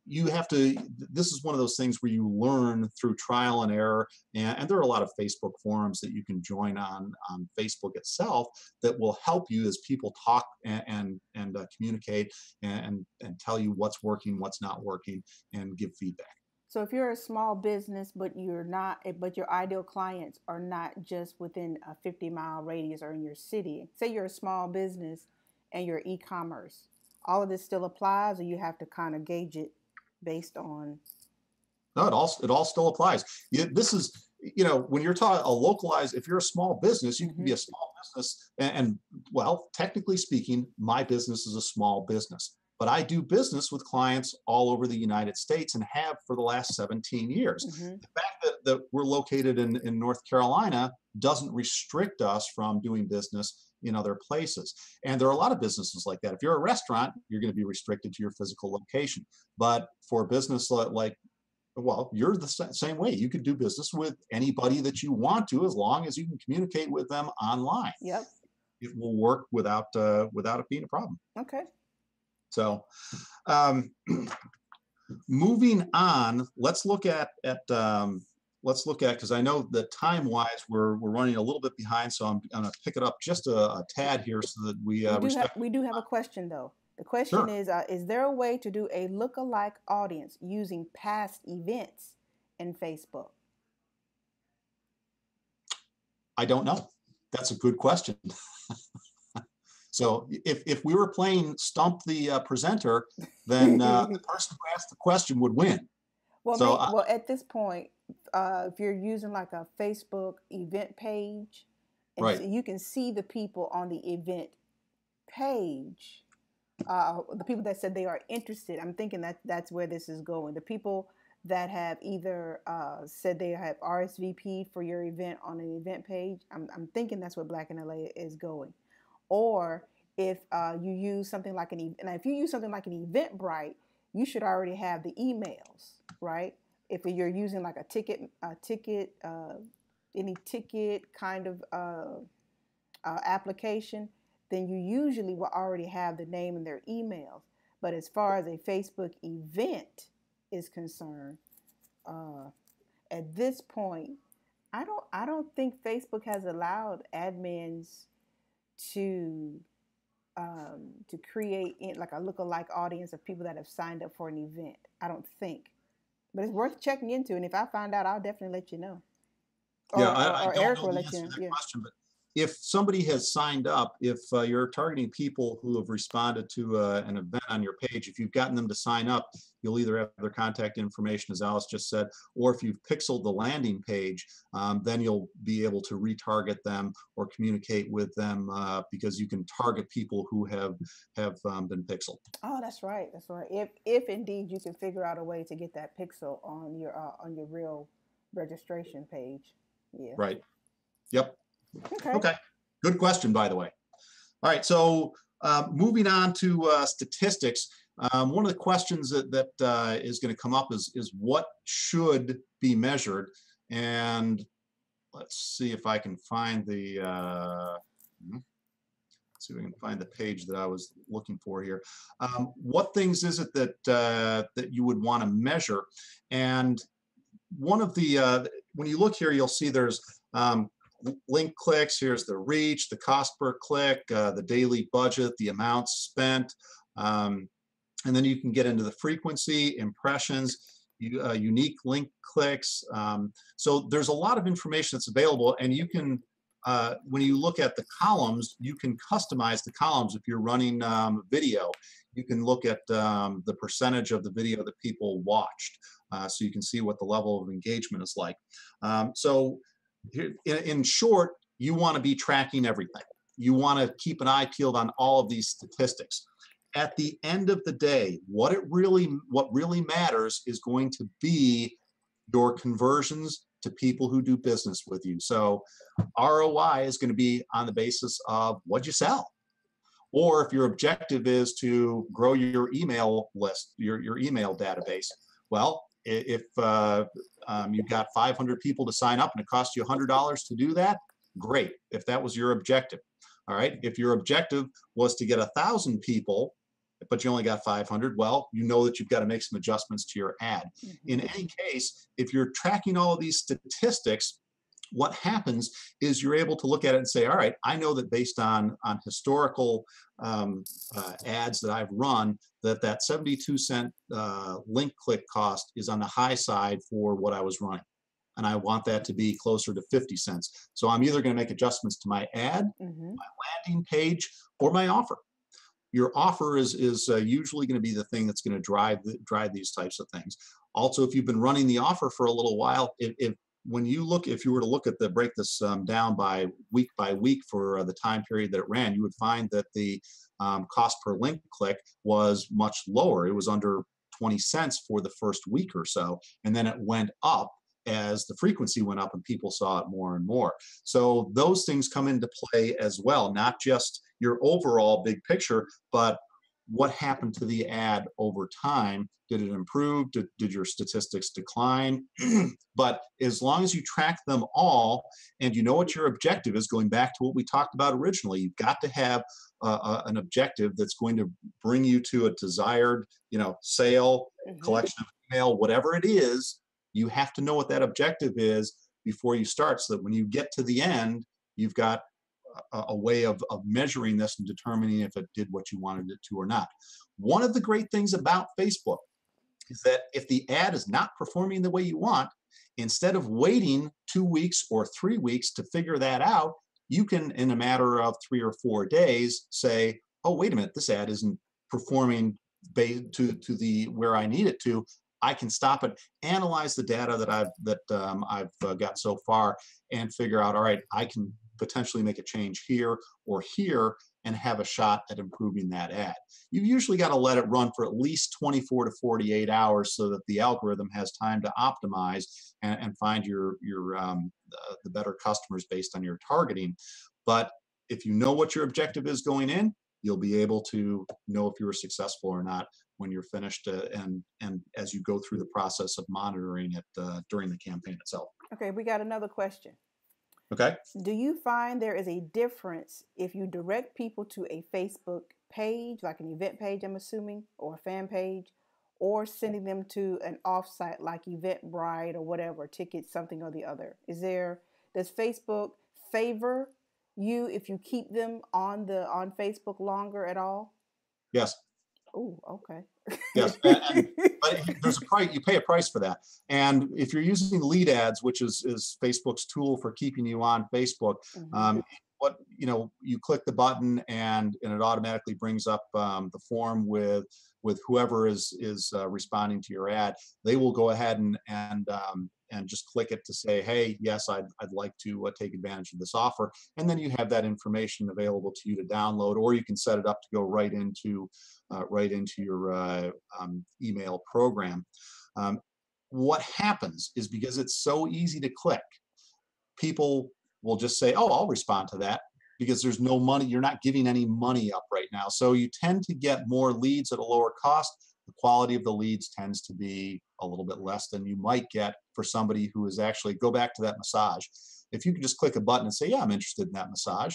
you have to, this is one of those things where you learn through trial and error, and there are a lot of Facebook forums that you can join on Facebook itself that will help you as people talk and communicate and tell you what's working, what's not working, and give feedback. So if you're a small business, but your ideal clients are not just within a 50-mile radius or in your city, say you're a small business and you're e-commerce, all of this still applies, or you have to kind of gauge it based on? No, it all still applies. This is, when you're talking a localized, if you're a small business, you can be a small business, and well, technically speaking, my business is a small business, but I do business with clients all over the United States and have for the last 17 years. The fact that we're located in North Carolina doesn't restrict us from doing business in other places. And there are a lot of businesses like that. If you're a restaurant, you're going to be restricted to your physical location. But for a business well, you're the same way. You could do business with anybody that you want to, as long as you can communicate with them online. Yep. It will work without it being a problem. Okay. So moving on, let's look at because I know that time-wise we're running a little bit behind, so I'm going to pick it up just a tad here so that we do have a question though. The question is there a way to do a lookalike audience using past events in Facebook? I don't know. That's a good question. So if we were playing Stump the Presenter, then the person who asked the question would win. Well, at this point, if you're using like a Facebook event page, and right, so you can see the people on the event page. the people that said they are interested, I'm thinking that that's where this is going. The people that have either said they have RSVP for your event on an event page, I'm thinking that's where Black in LA is going. Or if you use something like if you use something like an Eventbrite, you should already have the emails, right? If you're using like any ticket kind of application, then you usually will already have the name and their emails. But as far as a Facebook event is concerned, uh, at this point, I don't think Facebook has allowed admins to to create like a lookalike audience of people that have signed up for an event. I don't think, but it's worth checking into. And if I find out, I'll definitely let you know. Yeah, I Or don't Eric know will the let you answer to know. that Yeah. question, but if somebody has signed up, if you're targeting people who have responded to an event on your page, if you've gotten them to sign up, you'll either have their contact information, as Alice just said, or if you've pixeled the landing page, then you'll be able to retarget them or communicate with them because you can target people who have been pixeled. Oh, that's right. That's right. If indeed you can figure out a way to get that pixel on your real registration page. Yeah. Right. Yep. Okay. Okay. Good question, by the way. All right, so moving on to statistics, one of the questions that is going to come up is what should be measured, and let's see if I can find the see if we can find the page that I was looking for here. What things is it that that you would want to measure? And one of the when you look here, you'll see there's link clicks. Here's the reach, the cost per click, the daily budget, the amount spent, and then you can get into the frequency, impressions, unique link clicks. So there's a lot of information that's available, and you can, when you look at the columns, you can customize the columns. If you're running video, you can look at the percentage of the video that people watched, so you can see what the level of engagement is like. So in short, you want to be tracking everything. You want to keep an eye peeled on all of these statistics. At the end of the day, what really matters is going to be your conversions to people who do business with you. So ROI is going to be on the basis of what you sell. Or if your objective is to grow your email list, your email database, well, if you've got 500 people to sign up and it costs you $100 to do that, great, if that was your objective. All right, if your objective was to get 1,000 people, but you only got 500, well, you know that you've got to make some adjustments to your ad. In any case, if you're tracking all of these statistics, what happens is you're able to look at it and say, all right, I know that based on historical ads that I've run, that 72-cent link click cost is on the high side for what I was running. And I want that to be closer to 50 cents. So I'm either going to make adjustments to my ad, my landing page, or my offer. Your offer is usually going to be the thing that's going to drive these types of things. Also, if you've been running the offer for a little while, if you were to look at break this down by week for the time period that it ran, you would find that the cost per link click was much lower. It was under 20 cents for the first week or so, and then it went up as the frequency went up and people saw it more and more. So those things come into play as well, not just your overall big picture, but what happened to the ad over time. Did it improve? Did your statistics decline? But as long as you track them all and you know what your objective is, going back to what we talked about originally, you've got to have an objective that's going to bring you to a desired, sale, collection of email, whatever it is. You have to know what that objective is before you start, so that when you get to the end, you've got a way of measuring this and determining if it did what you wanted it to or not. One of the great things about Facebook is that if the ad is not performing the way you want, instead of waiting 2 weeks or 3 weeks to figure that out, you can, in a matter of 3 or 4 days, say, oh, wait a minute, this ad isn't performing to the where I need it to. I can stop it, analyze the data that I've got so far, and figure out, all right, I can potentially make a change here or here and have a shot at improving that ad. You've usually got to let it run for at least 24 to 48 hours so that the algorithm has time to optimize and find the better customers based on your targeting. But if you know what your objective is going in, you'll be able to know if you were successful or not when you're finished, and as you go through the process of monitoring it during the campaign itself. Okay, we got another question. Okay. Do you find there is a difference if you direct people to a Facebook page, like an event page, I'm assuming, or a fan page, or sending them to an offsite like Eventbrite or whatever, ticket something or the other? Does Facebook favor you if you keep them on Facebook longer at all? Yes. Oh, okay. Yes, but there's a price. You pay a price for that. And if you're using lead ads, which is Facebook's tool for keeping you on Facebook, you click the button and it automatically brings up the form with whoever is responding to your ad. They will go ahead and just click it to say, hey, yes, I'd like to take advantage of this offer. And then you have that information available to you to download, or you can set it up to go right into your email program. What happens is, because it's so easy to click, people will just say, oh, I'll respond to that, because there's no money. You're not giving any money up right now. So you tend to get more leads at a lower cost. The quality of the leads tends to be a little bit less than you might get for somebody who is actually, go back to that massage. If you could just click a button and say, yeah, I'm interested in that massage,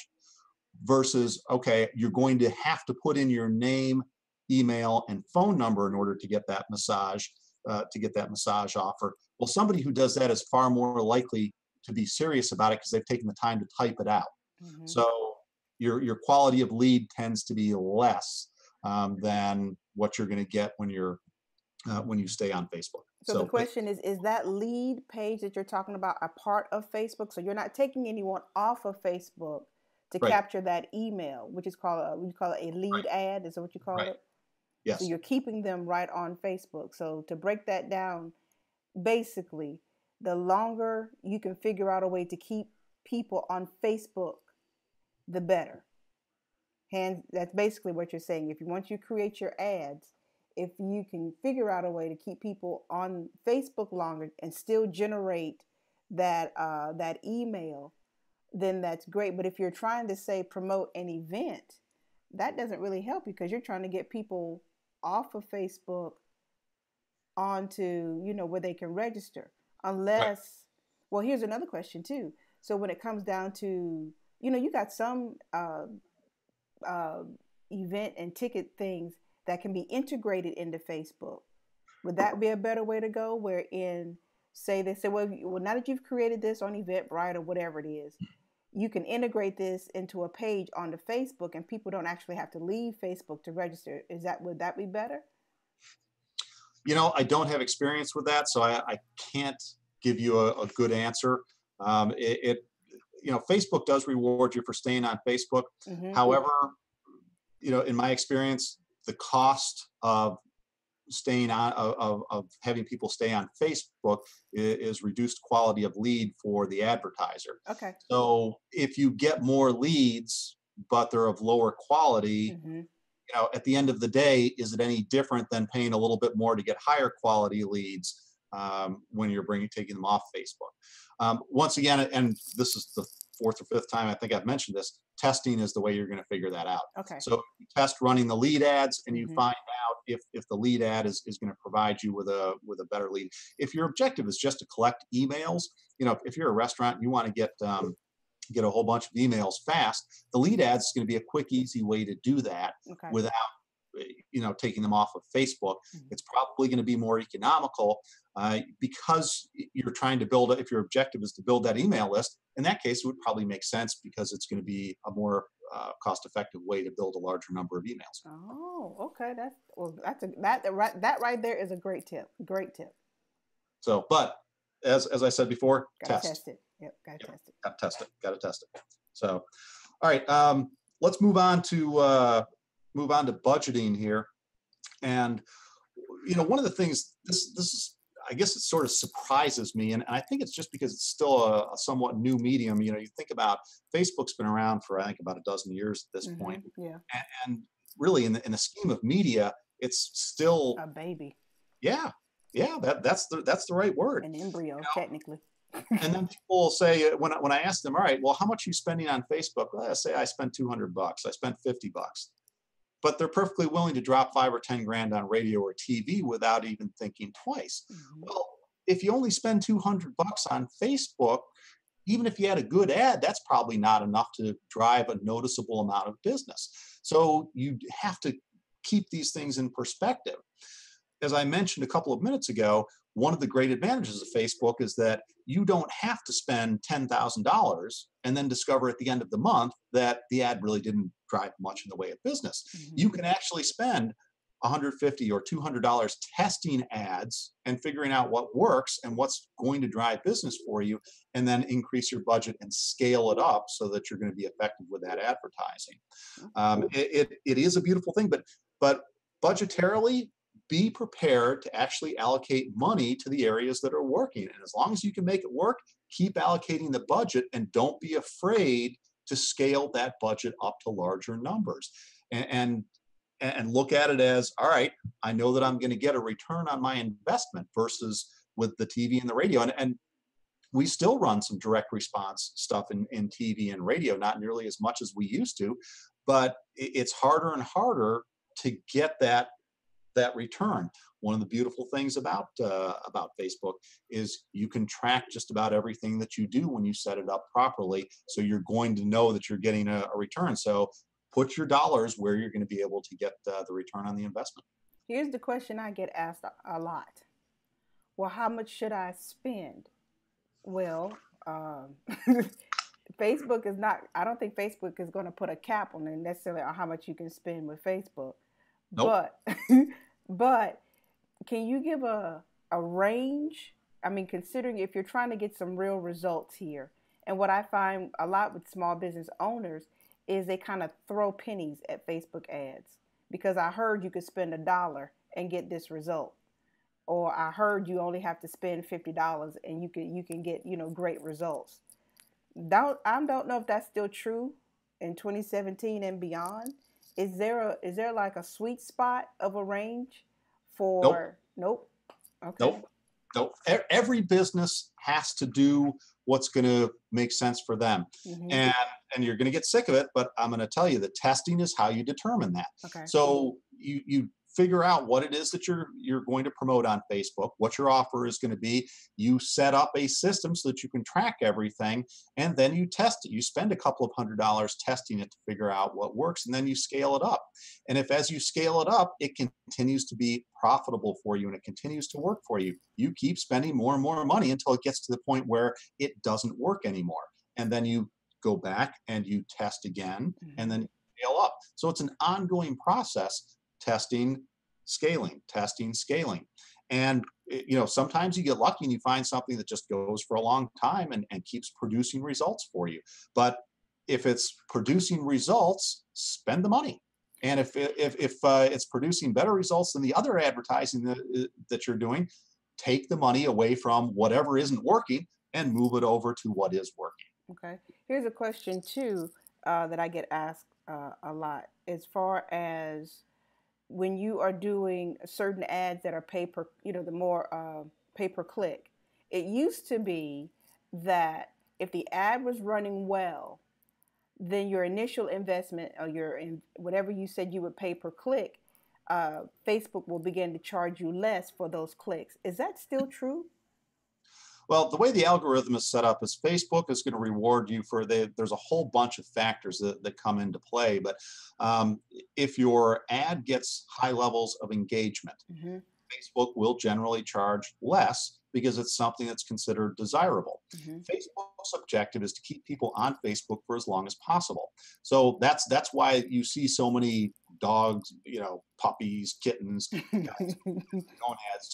versus, okay, you're going to have to put in your name, email, and phone number in order to get that massage offer. Well, somebody who does that is far more likely to be serious about it because they've taken the time to type it out. Mm-hmm. So your quality of lead tends to be less than what you're going to get when you stay on Facebook. So the question is that lead page that you're talking about a part of Facebook? So you're not taking anyone off of Facebook to capture that email, which is called we call it a lead ad. Is that what you call it? Yes. So you're keeping them right on Facebook. So to break that down, basically, the longer you can figure out a way to keep people on Facebook, the better. That's basically what you're saying. Once you create your ads, if you can figure out a way to keep people on Facebook longer and still generate that email, then that's great. But if you're trying to say promote an event, that doesn't really help you, because you're trying to get people off of Facebook onto, where they can register. Unless, well, here's another question too. So when it comes down to, you got some event and ticket things that can be integrated into Facebook. Would that be a better way to go? Wherein, say they say, well, now that you've created this on Eventbrite or whatever it is, you can integrate this into a page onto Facebook, and people don't actually have to leave Facebook to register. Would that be better? I don't have experience with that, so I can't give you a good answer. Facebook does reward you for staying on Facebook. Mm-hmm. However, in my experience, the cost of staying on of having people stay on Facebook is reduced quality of lead for the advertiser. Okay. So if you get more leads, but they're of lower quality, mm-hmm. At the end of the day, is it any different than paying a little bit more to get higher quality leads when you're taking them off Facebook? Once again, and this is the fourth or fifth time I think I've mentioned this, testing is the way you're going to figure that out. Okay. So you test running the lead ads, and you mm-hmm. find out if the lead ad is going to provide you with a better lead. If your objective is just to collect emails, if you're a restaurant and you want to get a whole bunch of emails fast, the lead ads is going to be a quick, easy way to do that without taking them off of Facebook. Mm-hmm. It's probably going to be more economical because you're trying to if your objective is to build that email list. In that case, it would probably make sense because it's going to be a more cost-effective way to build a larger number of emails. Oh, okay. That right there is a great tip. Great tip. So, but as I said before, test it. Yep, gotta test it. Gotta test it. So, all right. Let's move on to budgeting here. And one of the things, this is, I guess it sort of surprises me. And I think it's just because it's still a somewhat new medium. You know, you think about Facebook's been around for, I think, about a dozen years at this point. Yeah. And really in the scheme of media, it's still A baby. yeah, yeah, that's the right word. An embryo, You know? technically. And then people will say when I ask them, all right, well, how much are you spending on Facebook? Well, I say I spent $200. I spent $50. But they're perfectly willing to drop 5 or 10 grand on radio or TV without even thinking twice. Well, if you only spend $200 on Facebook, even if you had a good ad, that's probably not enough to drive a noticeable amount of business. So you have to keep these things in perspective. As I mentioned a couple of minutes ago, one of the great advantages of Facebook is that you don't have to spend $10,000 and then discover at the end of the month that the ad really didn't drive much in the way of business. You can actually spend $150 or $200 testing ads and figuring out what works and what's going to drive business for you, and then increase your budget and scale it up so that you're going to be effective with that advertising. It is a beautiful thing, but budgetarily, be prepared to actually allocate money to the areas that are working. And as long as you can make it work, keep allocating the budget and don't be afraid to scale that budget up to larger numbers. And look at it as, all right, I know that I'm going to get a return on my investment versus with the TV and the radio. And we still run some direct response stuff in TV and radio, not nearly as much as we used to, but it's harder and harder to get that return. One of the beautiful things about Facebook is you can track just about everything that you do when you set it up properly. So you're going to know that you're getting a return. So put your dollars where you're going to be able to get the return on the investment. Here's the question I get asked a lot. Well, how much should I spend? Well, Facebook is not, I don't think Facebook is going to put a cap on it necessarily on how much you can spend with Facebook. Nope. But can you give a range? I mean, considering if you're trying to get some real results here, and what I find a lot with small business owners is they kind of throw pennies at Facebook ads because I heard you could spend $1 and get this result, or I heard you only have to spend $50 and you can get great results. I don't know if that's still true in 2017 and beyond. Is there like a sweet spot of a range for? Nope. Okay. Nope. Every business has to do what's going to make sense for them. And you're going to get sick of it, but I'm going to tell you that testing is how you determine that. Okay. So you figure out what it is that you're going to promote on Facebook, what your offer is going to be. You set up a system so that you can track everything, and then you test it. You spend a couple of $100 testing it to figure out what works, and then you scale it up. And if as you scale it up, it continues to be profitable for you and it continues to work for you, you keep spending more and more money until it gets to the point where it doesn't work anymore. And then you go back and you test again, and then scale up. So it's an ongoing process. Testing, scaling, testing, scaling. And sometimes you get lucky and you find something that just goes for a long time and keeps producing results for you. But if it's producing results, spend the money. And if it's producing better results than the other advertising that you're doing, take the money away from whatever isn't working and move it over to what is working. Okay. Here's a question too that I get asked a lot as far as when you are doing certain ads that are the more pay-per-click. It used to be that if the ad was running well, then your initial investment or whatever you said you would pay per click, Facebook will begin to charge you less for those clicks. Is that still true? Well, the way the algorithm is set up is Facebook is going to reward you there's a whole bunch of factors that come into play. But if your ad gets high levels of engagement, Facebook will generally charge less because it's something that's considered desirable. Facebook's objective is to keep people on Facebook for as long as possible. So that's why you see so many dogs, puppies, kittens, gonads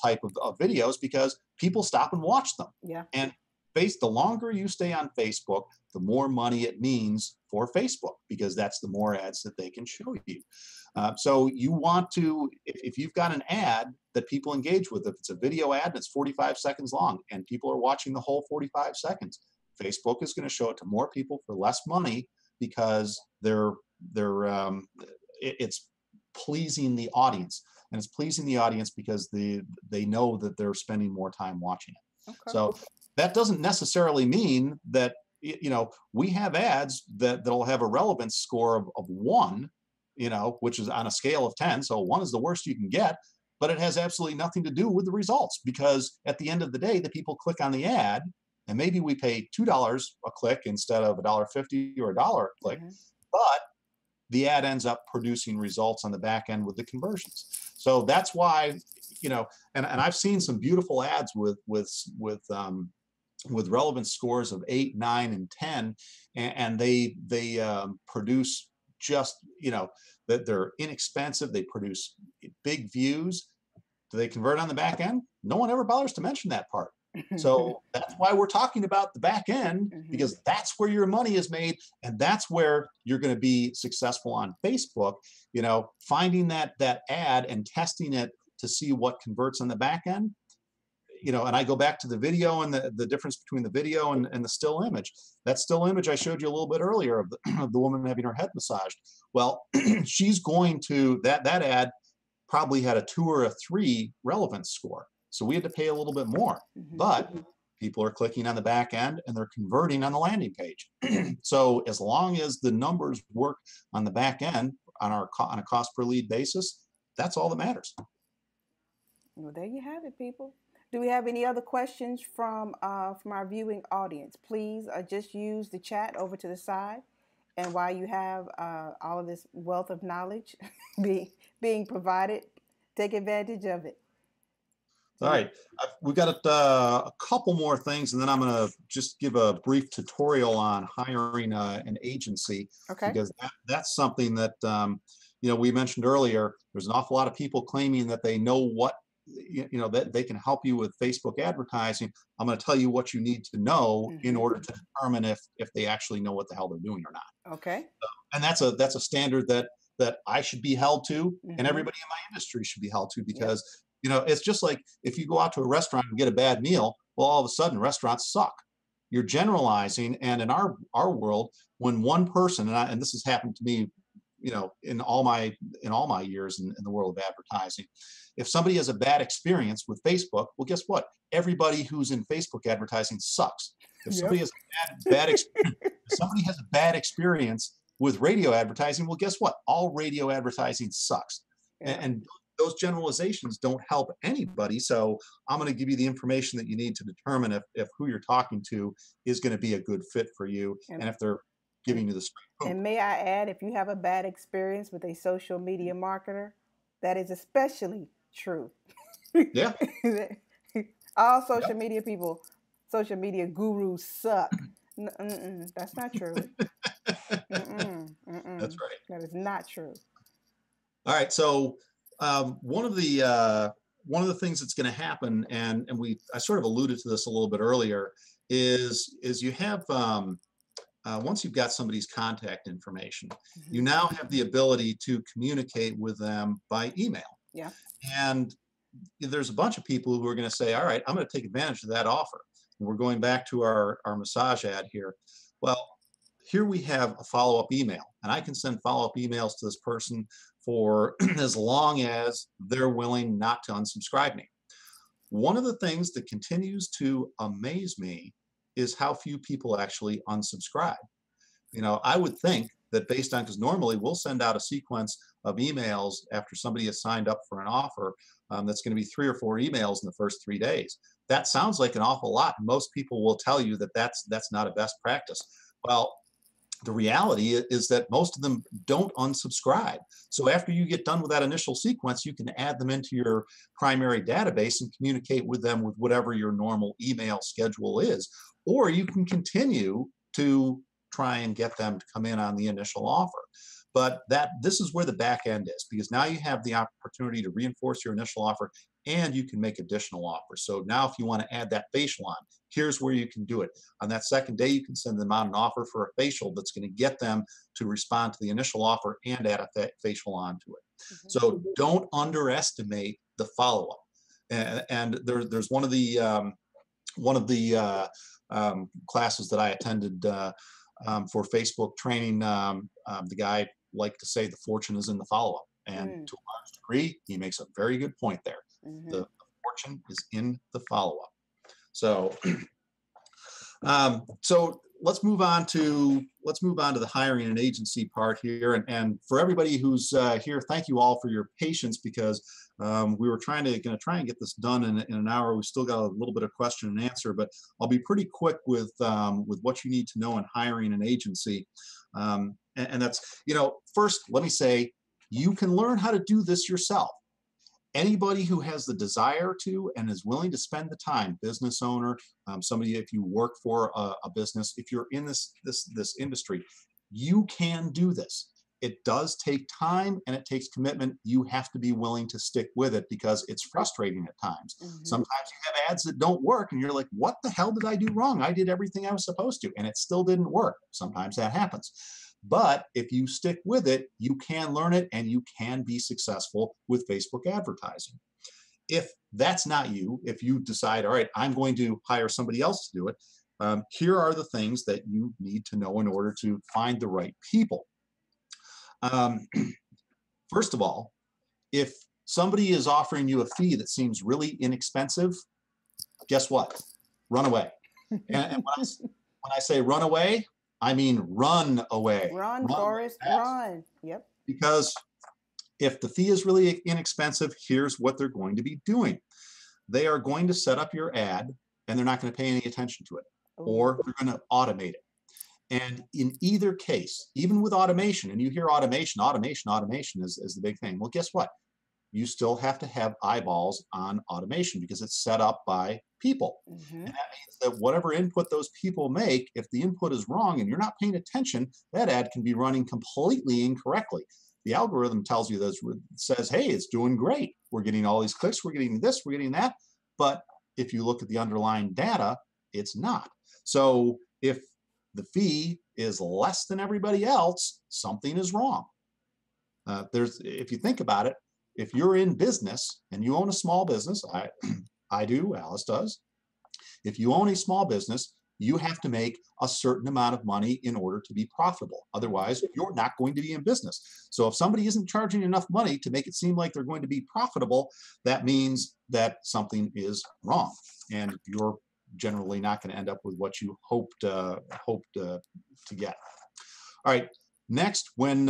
type of videos, because people stop and watch them. Yeah. And the longer you stay on Facebook, the more money it means for Facebook, because that's the more ads that they can show you. So you want to, if you've got an ad that people engage with, if it's a video ad and it's 45 seconds long and people are watching the whole 45 seconds, Facebook is going to show it to more people for less money, because it's pleasing the audience, and it's pleasing the audience because they know that they're spending more time watching it. Okay. So that doesn't necessarily mean that, we have ads that'll have a relevance score of 1, which is on a scale of 10. So 1 is the worst you can get, but it has absolutely nothing to do with the results, because at the end of the day, the people click on the ad, and maybe we pay $2 a click instead of $1.50 or $1 a click, but the ad ends up producing results on the back end with the conversions. So that's why, and I've seen some beautiful ads with relevance scores of 8, 9, and 10, and they produce just, that they're inexpensive. They produce big views. Do they convert on the back end? No one ever bothers to mention that part. So that's why we're talking about the back end, because that's where your money is made, and that's where you're going to be successful on Facebook. Finding that ad and testing it to see what converts on the back end. And I go back to the video and the difference between the video and the still image. That still image I showed you a little bit earlier of the woman having her head massaged. Well, she's going to, that ad probably had a 2 or a 3 relevance score. So we had to pay a little bit more, but people are clicking on the back end and they're converting on the landing page. So as long as the numbers work on the back end on a cost per lead basis, that's all that matters. Well, there you have it, people. Do we have any other questions from our viewing audience? Please just use the chat over to the side. And while you have all of this wealth of knowledge being provided, take advantage of it. All right, we've got a couple more things, and then I'm going to just give a brief tutorial on hiring an agency. Okay. Because that's something that, we mentioned earlier. There's an awful lot of people claiming that they know what, that they can help you with Facebook advertising. I'm going to tell you what you need to know in order to determine if they actually know what the hell they're doing or not. Okay. And that's a standard that I should be held to, and everybody in my industry should be held to, because it's just like if you go out to a restaurant and get a bad meal, well, all of a sudden restaurants suck. You're generalizing, and in our world, when one person, and this has happened to me, in all my years in the world of advertising, if somebody has a bad experience with Facebook, well, guess what? Everybody who's in Facebook advertising sucks. If somebody has a bad experience, if somebody has a bad experience with radio advertising, well, guess what? All radio advertising sucks. And those generalizations don't help anybody. So I'm going to give you the information that you need to determine if who you're talking to is going to be a good fit for you, and if they're giving you the straight hook. And may I add, if you have a bad experience with a social media marketer, that is especially true. Yeah. All social media people, social media gurus suck. That's not true. That's right. That is not true. All right. So one of the things that's going to happen, and I sort of alluded to this a little bit earlier, is you have once you've got somebody's contact information, you now have the ability to communicate with them by email. Yeah. And there's a bunch of people who are going to say, all right, I'm going to take advantage of that offer. And we're going back to our massage ad here. Well, here we have a follow-up email, and I can send follow-up emails to this person for as long as they're willing not to unsubscribe me. One of the things that continues to amaze me is how few people actually unsubscribe. I would think that based on, because normally we'll send out a sequence of emails after somebody has signed up for an offer, that's going to be 3 or 4 emails in the first 3 days. That sounds like an awful lot. Most people will tell you that that's not a best practice. Well, the reality is that most of them don't unsubscribe. So after you get done with that initial sequence, you can add them into your primary database and communicate with them with whatever your normal email schedule is. Or you can continue to try and get them to come in on the initial offer. But this is where the back end is, because now you have the opportunity to reinforce your initial offer and you can make additional offers. So now if you want to add that facial on, here's where you can do it. On that second day, you can send them out an offer for a facial that's going to get them to respond to the initial offer and add a facial onto it. Mm-hmm. So don't underestimate the follow-up. And there's one of the classes that I attended for Facebook training. The guy liked to say the fortune is in the follow-up, and to a large degree, he makes a very good point there. The fortune is in the follow-up. So, so let's move on to the hiring and agency part here. And for everybody who's here, thank you all for your patience, because we were going to try and get this done in an hour. We still got a little bit of question and answer, but I'll be pretty quick with what you need to know in hiring an agency. And that's, first, let me say, you can learn how to do this yourself. Anybody who has the desire to and is willing to spend the time, business owner, somebody, if you work for a business, if you're in this industry, you can do this. It does take time and it takes commitment. You have to be willing to stick with it, because it's frustrating at times. Sometimes you have ads that don't work and you're like, what the hell did I do wrong? I did everything I was supposed to, and it still didn't work. Sometimes that happens. But if you stick with it, you can learn it and you can be successful with Facebook advertising. If that's not you, if you decide, all right, I'm going to hire somebody else to do it, here are the things that you need to know in order to find the right people. First of all, if somebody is offering you a fee that seems really inexpensive, guess what? Run away. And when I say run away, I mean run away. Run, Forrest, run. Yep. Because if the fee is really inexpensive, here's what they're going to be doing. They are going to set up your ad and they're not going to pay any attention to it. Or they're going to automate it. And in either case, even with automation, and you hear automation is the big thing. Well, guess what? You still have to have eyeballs on automation because it's set up by people. And that means that whatever input those people make, if the input is wrong and you're not paying attention, that ad can be running completely incorrectly. The algorithm tells you this, says, hey, it's doing great. We're getting all these clicks, we're getting this, we're getting that. But if you look at the underlying data, it's not. So if the fee is less than everybody else, something is wrong. If you think about it, if you're in business and you own a small business, I do, Alice does. If you own a small business, you have to make a certain amount of money in order to be profitable. Otherwise, you're not going to be in business. So if somebody isn't charging enough money to make it seem like they're going to be profitable, that means that something is wrong. And you're generally not going to end up with what you hoped to get. All right. Next, when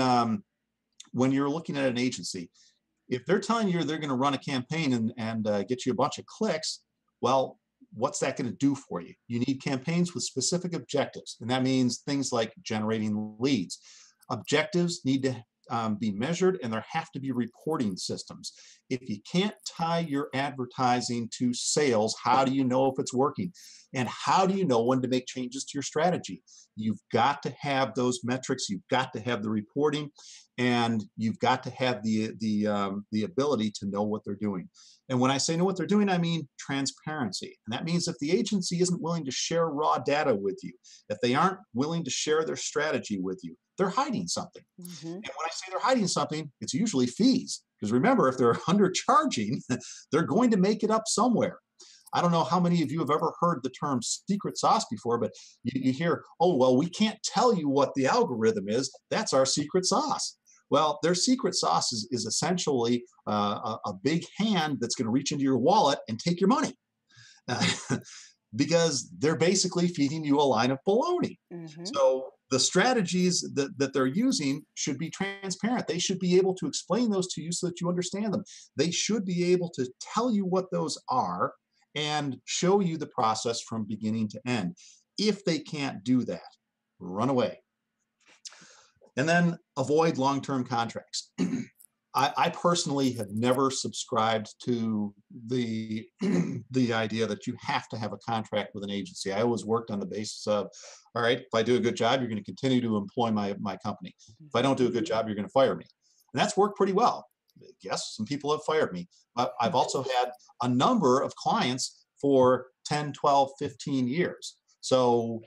you're looking at an agency, if they're telling you they're going to run a campaign and get you a bunch of clicks, well, what's that going to do for you? You need campaigns with specific objectives, and that means things like generating leads. Objectives need to be measured, and there have to be reporting systems. If you can't tie your advertising to sales, how do you know if it's working? And how do you know when to make changes to your strategy? You've got to have those metrics, you've got to have the reporting, and you've got to have the ability to know what they're doing. And when I say know what they're doing, I mean transparency. And that means if the agency isn't willing to share raw data with you, if they aren't willing to share their strategy with you, they're hiding something. And when I say they're hiding something, it's usually fees. Because remember, if they're undercharging, they're going to make it up somewhere. I don't know how many of you have ever heard the term secret sauce before, but you hear, oh, well, we can't tell you what the algorithm is. That's our secret sauce. Well, their secret sauce is essentially a big hand that's going to reach into your wallet and take your money. Because they're basically feeding you a line of baloney. So the strategies that they're using should be transparent. They should be able to explain those to you so that you understand them. They should be able to tell you what those are and show you the process from beginning to end. If they can't do that, run away. And then avoid long-term contracts. I personally have never subscribed to the idea that you have to have a contract with an agency. I always worked on the basis of, all right, if I do a good job, you're going to continue to employ my company. If I don't do a good job, you're going to fire me. And that's worked pretty well. yes, some people have fired me, but I've also had a number of clients for 10, 12, 15 years. So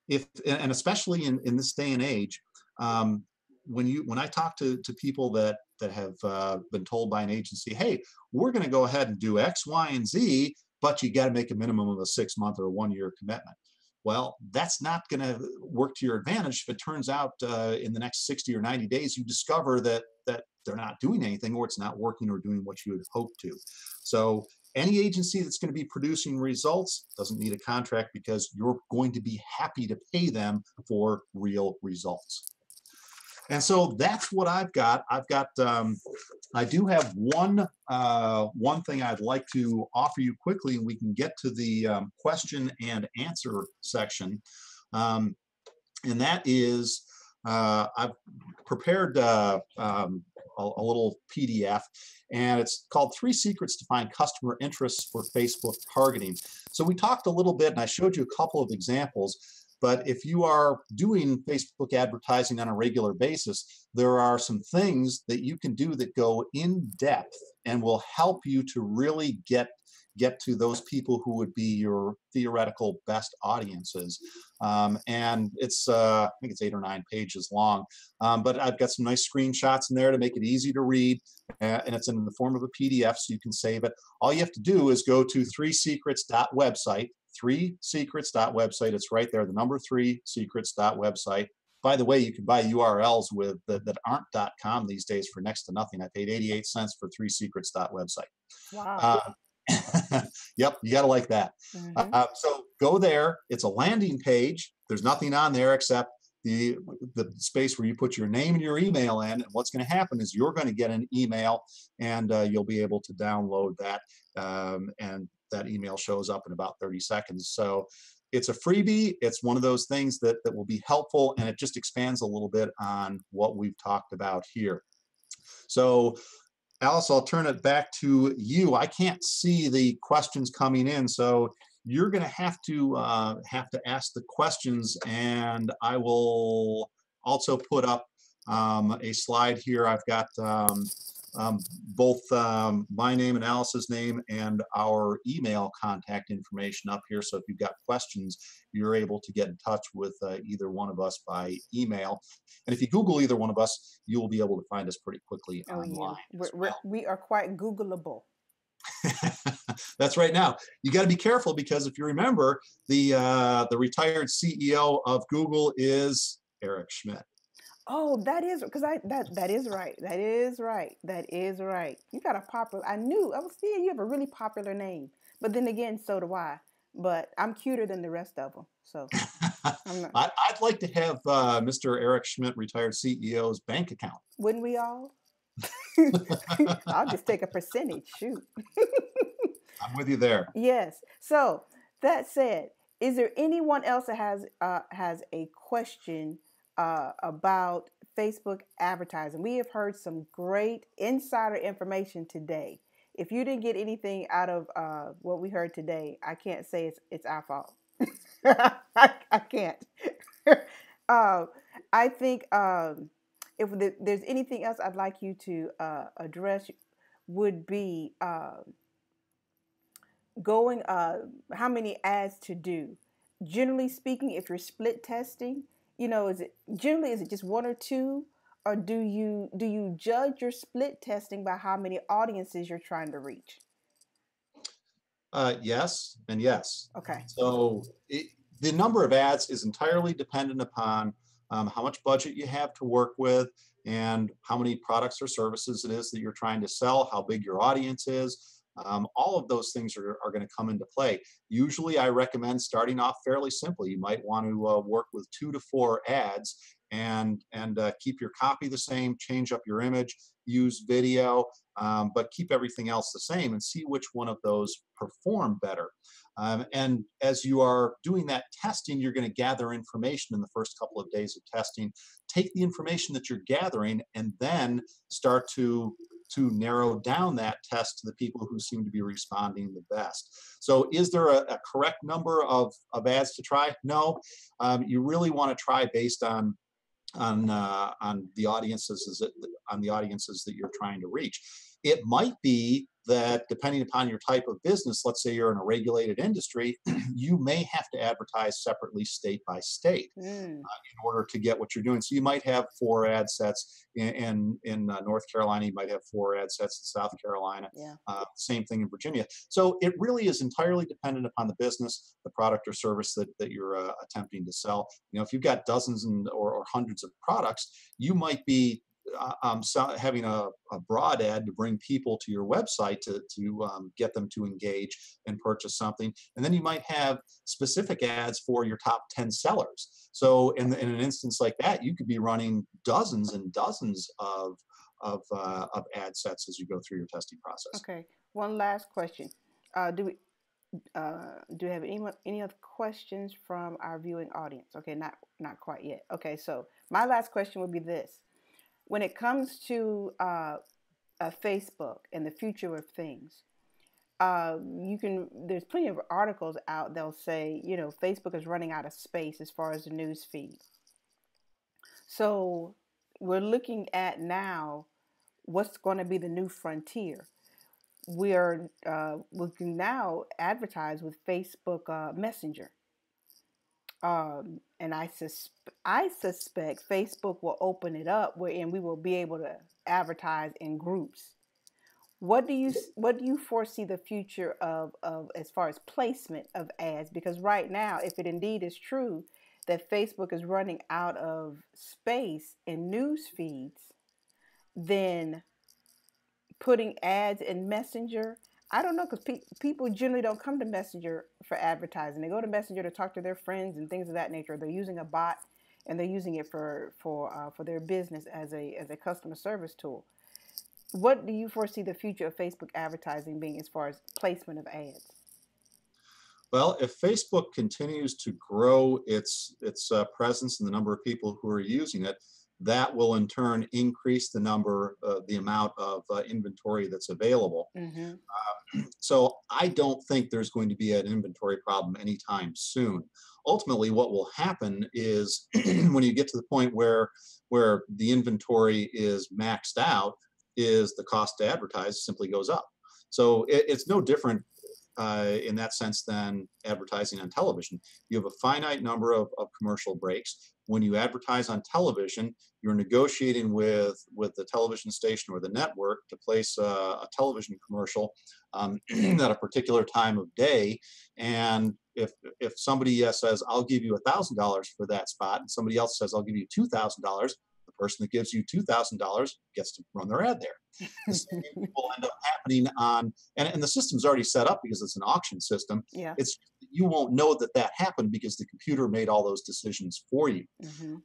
if, and especially in this day and age, when I talk to people that have been told by an agency, hey, we're going to go ahead and do X, Y, and Z, but you got to make a minimum of a 6-month or a 1-year commitment. Well, that's not going to work to your advantage if it turns out in the next 60 or 90 days you discover that they're not doing anything, or it's not working or doing what you had hoped to. So any agency that's going to be producing results doesn't need a contract, because you're going to be happy to pay them for real results. And so that's what I've got. I do have one thing I'd like to offer you quickly, and we can get to the question and answer section. And that is, I've prepared a little PDF, and it's called 3 Secrets to Find Customer Interests for Facebook Targeting. So we talked a little bit, and I showed you a couple of examples. But if you are doing Facebook advertising on a regular basis, there are some things that you can do that go in depth and will help you to really get to those people who would be your theoretical best audiences. And it's, I think it's 8 or 9 pages long, but I've got some nice screenshots in there to make it easy to read, and it's in the form of a PDF, so you can save it. All you have to do is go to 3secrets.website, 3secrets.website. It's right there, the number 3secrets.website. By the way, you can buy URLs with that aren't .com these days for next to nothing. I paid 88 cents for 3secrets.website. Wow. Yep, you got to like that. So go there. It's a landing page. There's nothing on there except the space where you put your name and your email in. And what's going to happen is you're going to get an email, and you'll be able to download that. And that email shows up in about 30 seconds. So it's a freebie. It's one of those things that will be helpful, and it just expands a little bit on what we've talked about here. So Alice, I'll turn it back to you. I can't see the questions coming in, so you're going to have to ask the questions, and I will also put up a slide here. I've got both my name and Alice's name and our email contact information up here. So if you've got questions, you're able to get in touch with either one of us by email. And if you Google either one of us, you will be able to find us pretty quickly online. We are quite Googleable. That's right. Now you got to be careful, because if you remember, the retired CEO of Google is Eric Schmidt. Oh, that is, because that is right. That is right. That is right. You got a popular. I was seeing you have a really popular name, but then again, so do I. But I'm cuter than the rest of them. So I'm not. I'd like to have Mr. Eric Schmidt, retired CEO's bank account. Wouldn't we all? I'll just take a percentage. Shoot. I'm with you there. Yes. So that said, is there anyone else that has a question about Facebook advertising? We have heard some great insider information today. If you didn't get anything out of what we heard today, I can't say it's our fault. I can't. I think if there's anything else I'd like you to address, would be going how many ads to do. Generally speaking, if you're split testing, is it just 1 or 2, or do you judge your split testing by how many audiences you're trying to reach? Yes and yes. Okay. So the number of ads is entirely dependent upon how much budget you have to work with, and how many products or services it is that you're trying to sell, how big your audience is. All of those things are going to come into play. Usually I recommend starting off fairly simply. You might want to work with 2 to 4 ads, and keep your copy the same, change up your image, use video, but keep everything else the same, and see which one of those perform better. And as you are doing that testing, you're going to gather information in the first couple of days of testing. Take the information that you're gathering, and then start to narrow down that test to the people who seem to be responding the best. So is there a correct number of ads to try? No. You really want to try based on on the audiences that you're trying to reach. It might be that depending upon your type of business, let's say you're in a regulated industry, you may have to advertise separately state by state Mm, in order to get what you're doing. So you might have 4 ad sets in North Carolina. You might have 4 ad sets in South Carolina. yeah. Same thing in Virginia. So it really is entirely dependent upon the business, the product or service that you're attempting to sell. If you've got dozens or hundreds of products, you might be having a broad ad to bring people to your website to get them to engage and purchase something. And then you might have specific ads for your top 10 sellers. So in an instance like that, you could be running dozens and dozens of ad sets as you go through your testing process. Okay. One last question. Do we do you have any other questions from our viewing audience? Okay, not quite yet. Okay, so my last question would be this: when it comes to Facebook and the future of things, there's plenty of articles out. They'll say, Facebook is running out of space as far as the news feed. So we're looking at now what's going to be the new frontier. We can now advertise with Facebook Messenger. And I suspect Facebook will open it up and we will be able to advertise in groups. What do you foresee the future of as far as placement of ads? Because right now, if it indeed is true that Facebook is running out of space in news feeds, then putting ads in Messenger, I don't know, because people generally don't come to Messenger for advertising. They go to Messenger to talk to their friends and things of that nature. They're using a bot and they're using it for their business as a customer service tool. What do you foresee the future of Facebook advertising being as far as placement of ads? Well, if Facebook continues to grow its presence and the number of people who are using it, that will in turn increase the amount of inventory that's available. Mm-hmm. So I don't think there's going to be an inventory problem anytime soon. Ultimately, what will happen is when you get to the point where the inventory is maxed out, is the cost to advertise simply goes up. So it's no different in that sense than advertising on television. You have a finite number of commercial breaks. When you advertise on television, you're negotiating with the television station or the network to place a television commercial at a particular time of day. And if somebody says, I'll give you $1,000 for that spot, and somebody else says, I'll give you $2,000, the person that gives you $2,000 gets to run their ad there. The same will end up happening and the system's already set up because it's an auction system. Yeah. It's you won't know that happened because the computer made all those decisions for you. Mm-hmm.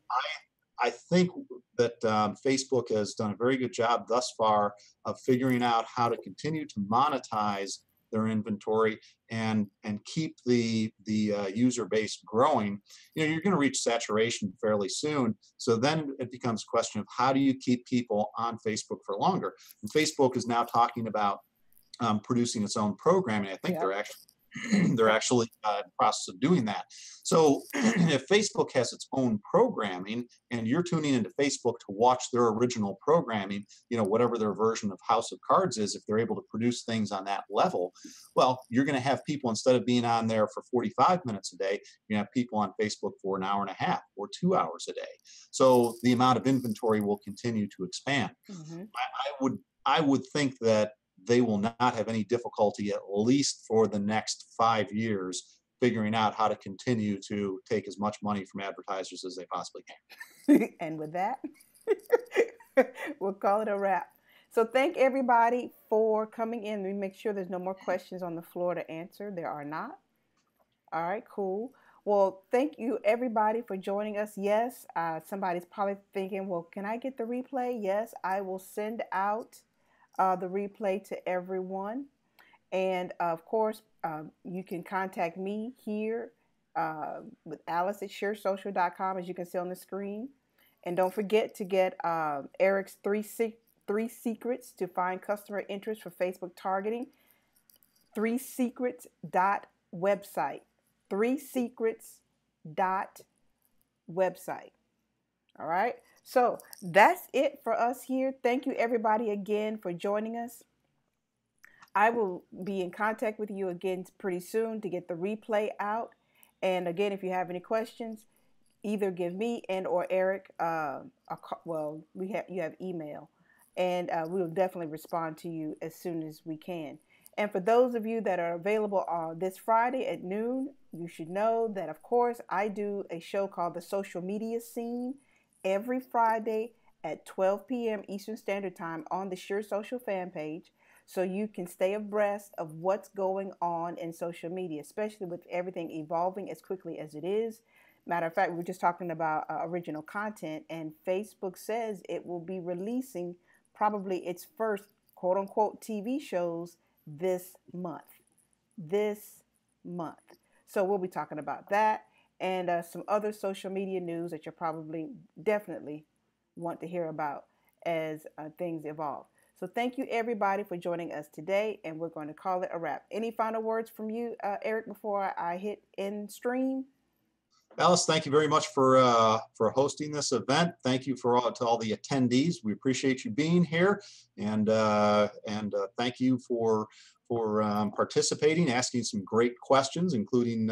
I think that Facebook has done a very good job thus far of figuring out how to continue to monetize their inventory and keep the user base growing. You're going to reach saturation fairly soon. So then it becomes a question of how do you keep people on Facebook for longer? And Facebook is now talking about producing its own programming. I think they're actually in the process of doing that. So if Facebook has its own programming and you're tuning into Facebook to watch their original programming, whatever their version of House of Cards is, if they're able to produce things on that level, well, you're going to have people, instead of being on there for 45 minutes a day, you have people on Facebook for an hour and a half or 2 hours a day. So the amount of inventory will continue to expand. Mm-hmm. I would think that they will not have any difficulty, at least for the next 5 years, figuring out how to continue to take as much money from advertisers as they possibly can. And with that, we'll call it a wrap. So thank everybody for coming in. Let me make sure there's no more questions on the floor to answer. There are not. All right, cool. Well, thank you everybody for joining us. Yes, somebody's probably thinking, well, can I get the replay? Yes, I will send out the replay to everyone. And of course, you can contact me here with Alice at ShareSocial.com, as you can see on the screen. And don't forget to get Eric's three secrets to find customer interest for Facebook targeting. 3secrets.website. 3secrets.website. All right. So that's it for us here. Thank you, everybody, again for joining us. I will be in contact with you again pretty soon to get the replay out. And again, if you have any questions, either give me and or Eric well, we have you have email, and we will definitely respond to you as soon as we can. And for those of you that are available on this Friday at noon, you should know that of course I do a show called The Social Media Scene every Friday at 12 p.m. Eastern Standard Time on the Sure Social fan page, so you can stay abreast of what's going on in social media, especially with everything evolving as quickly as it is. Matter of fact, we were just talking about original content, and Facebook says it will be releasing probably its first quote unquote TV shows this month. This month. So we'll be talking about that and some other social media news that you'll probably definitely want to hear about as things evolve. So thank you everybody for joining us today, and we're going to call it a wrap. Any final words from you, Eric, before I hit end stream? Alice, thank you very much for hosting this event. Thank you to all the attendees. We appreciate you being here, and thank you for participating, asking some great questions, including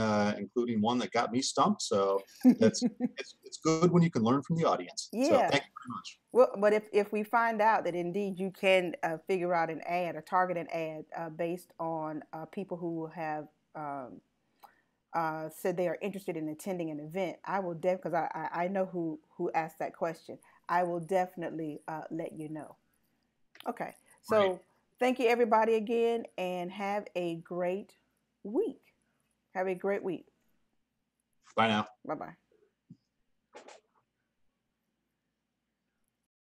one that got me stumped. So it's good when you can learn from the audience. So Yeah. thank you very much. Well, but if we find out that indeed you can figure out an ad or target an ad based on people who have said they are interested in attending an event, I will because I know who asked that question. I will definitely let you know. Okay, Right. so thank you everybody again, and have a great week. Have a great week. Bye now. Bye bye.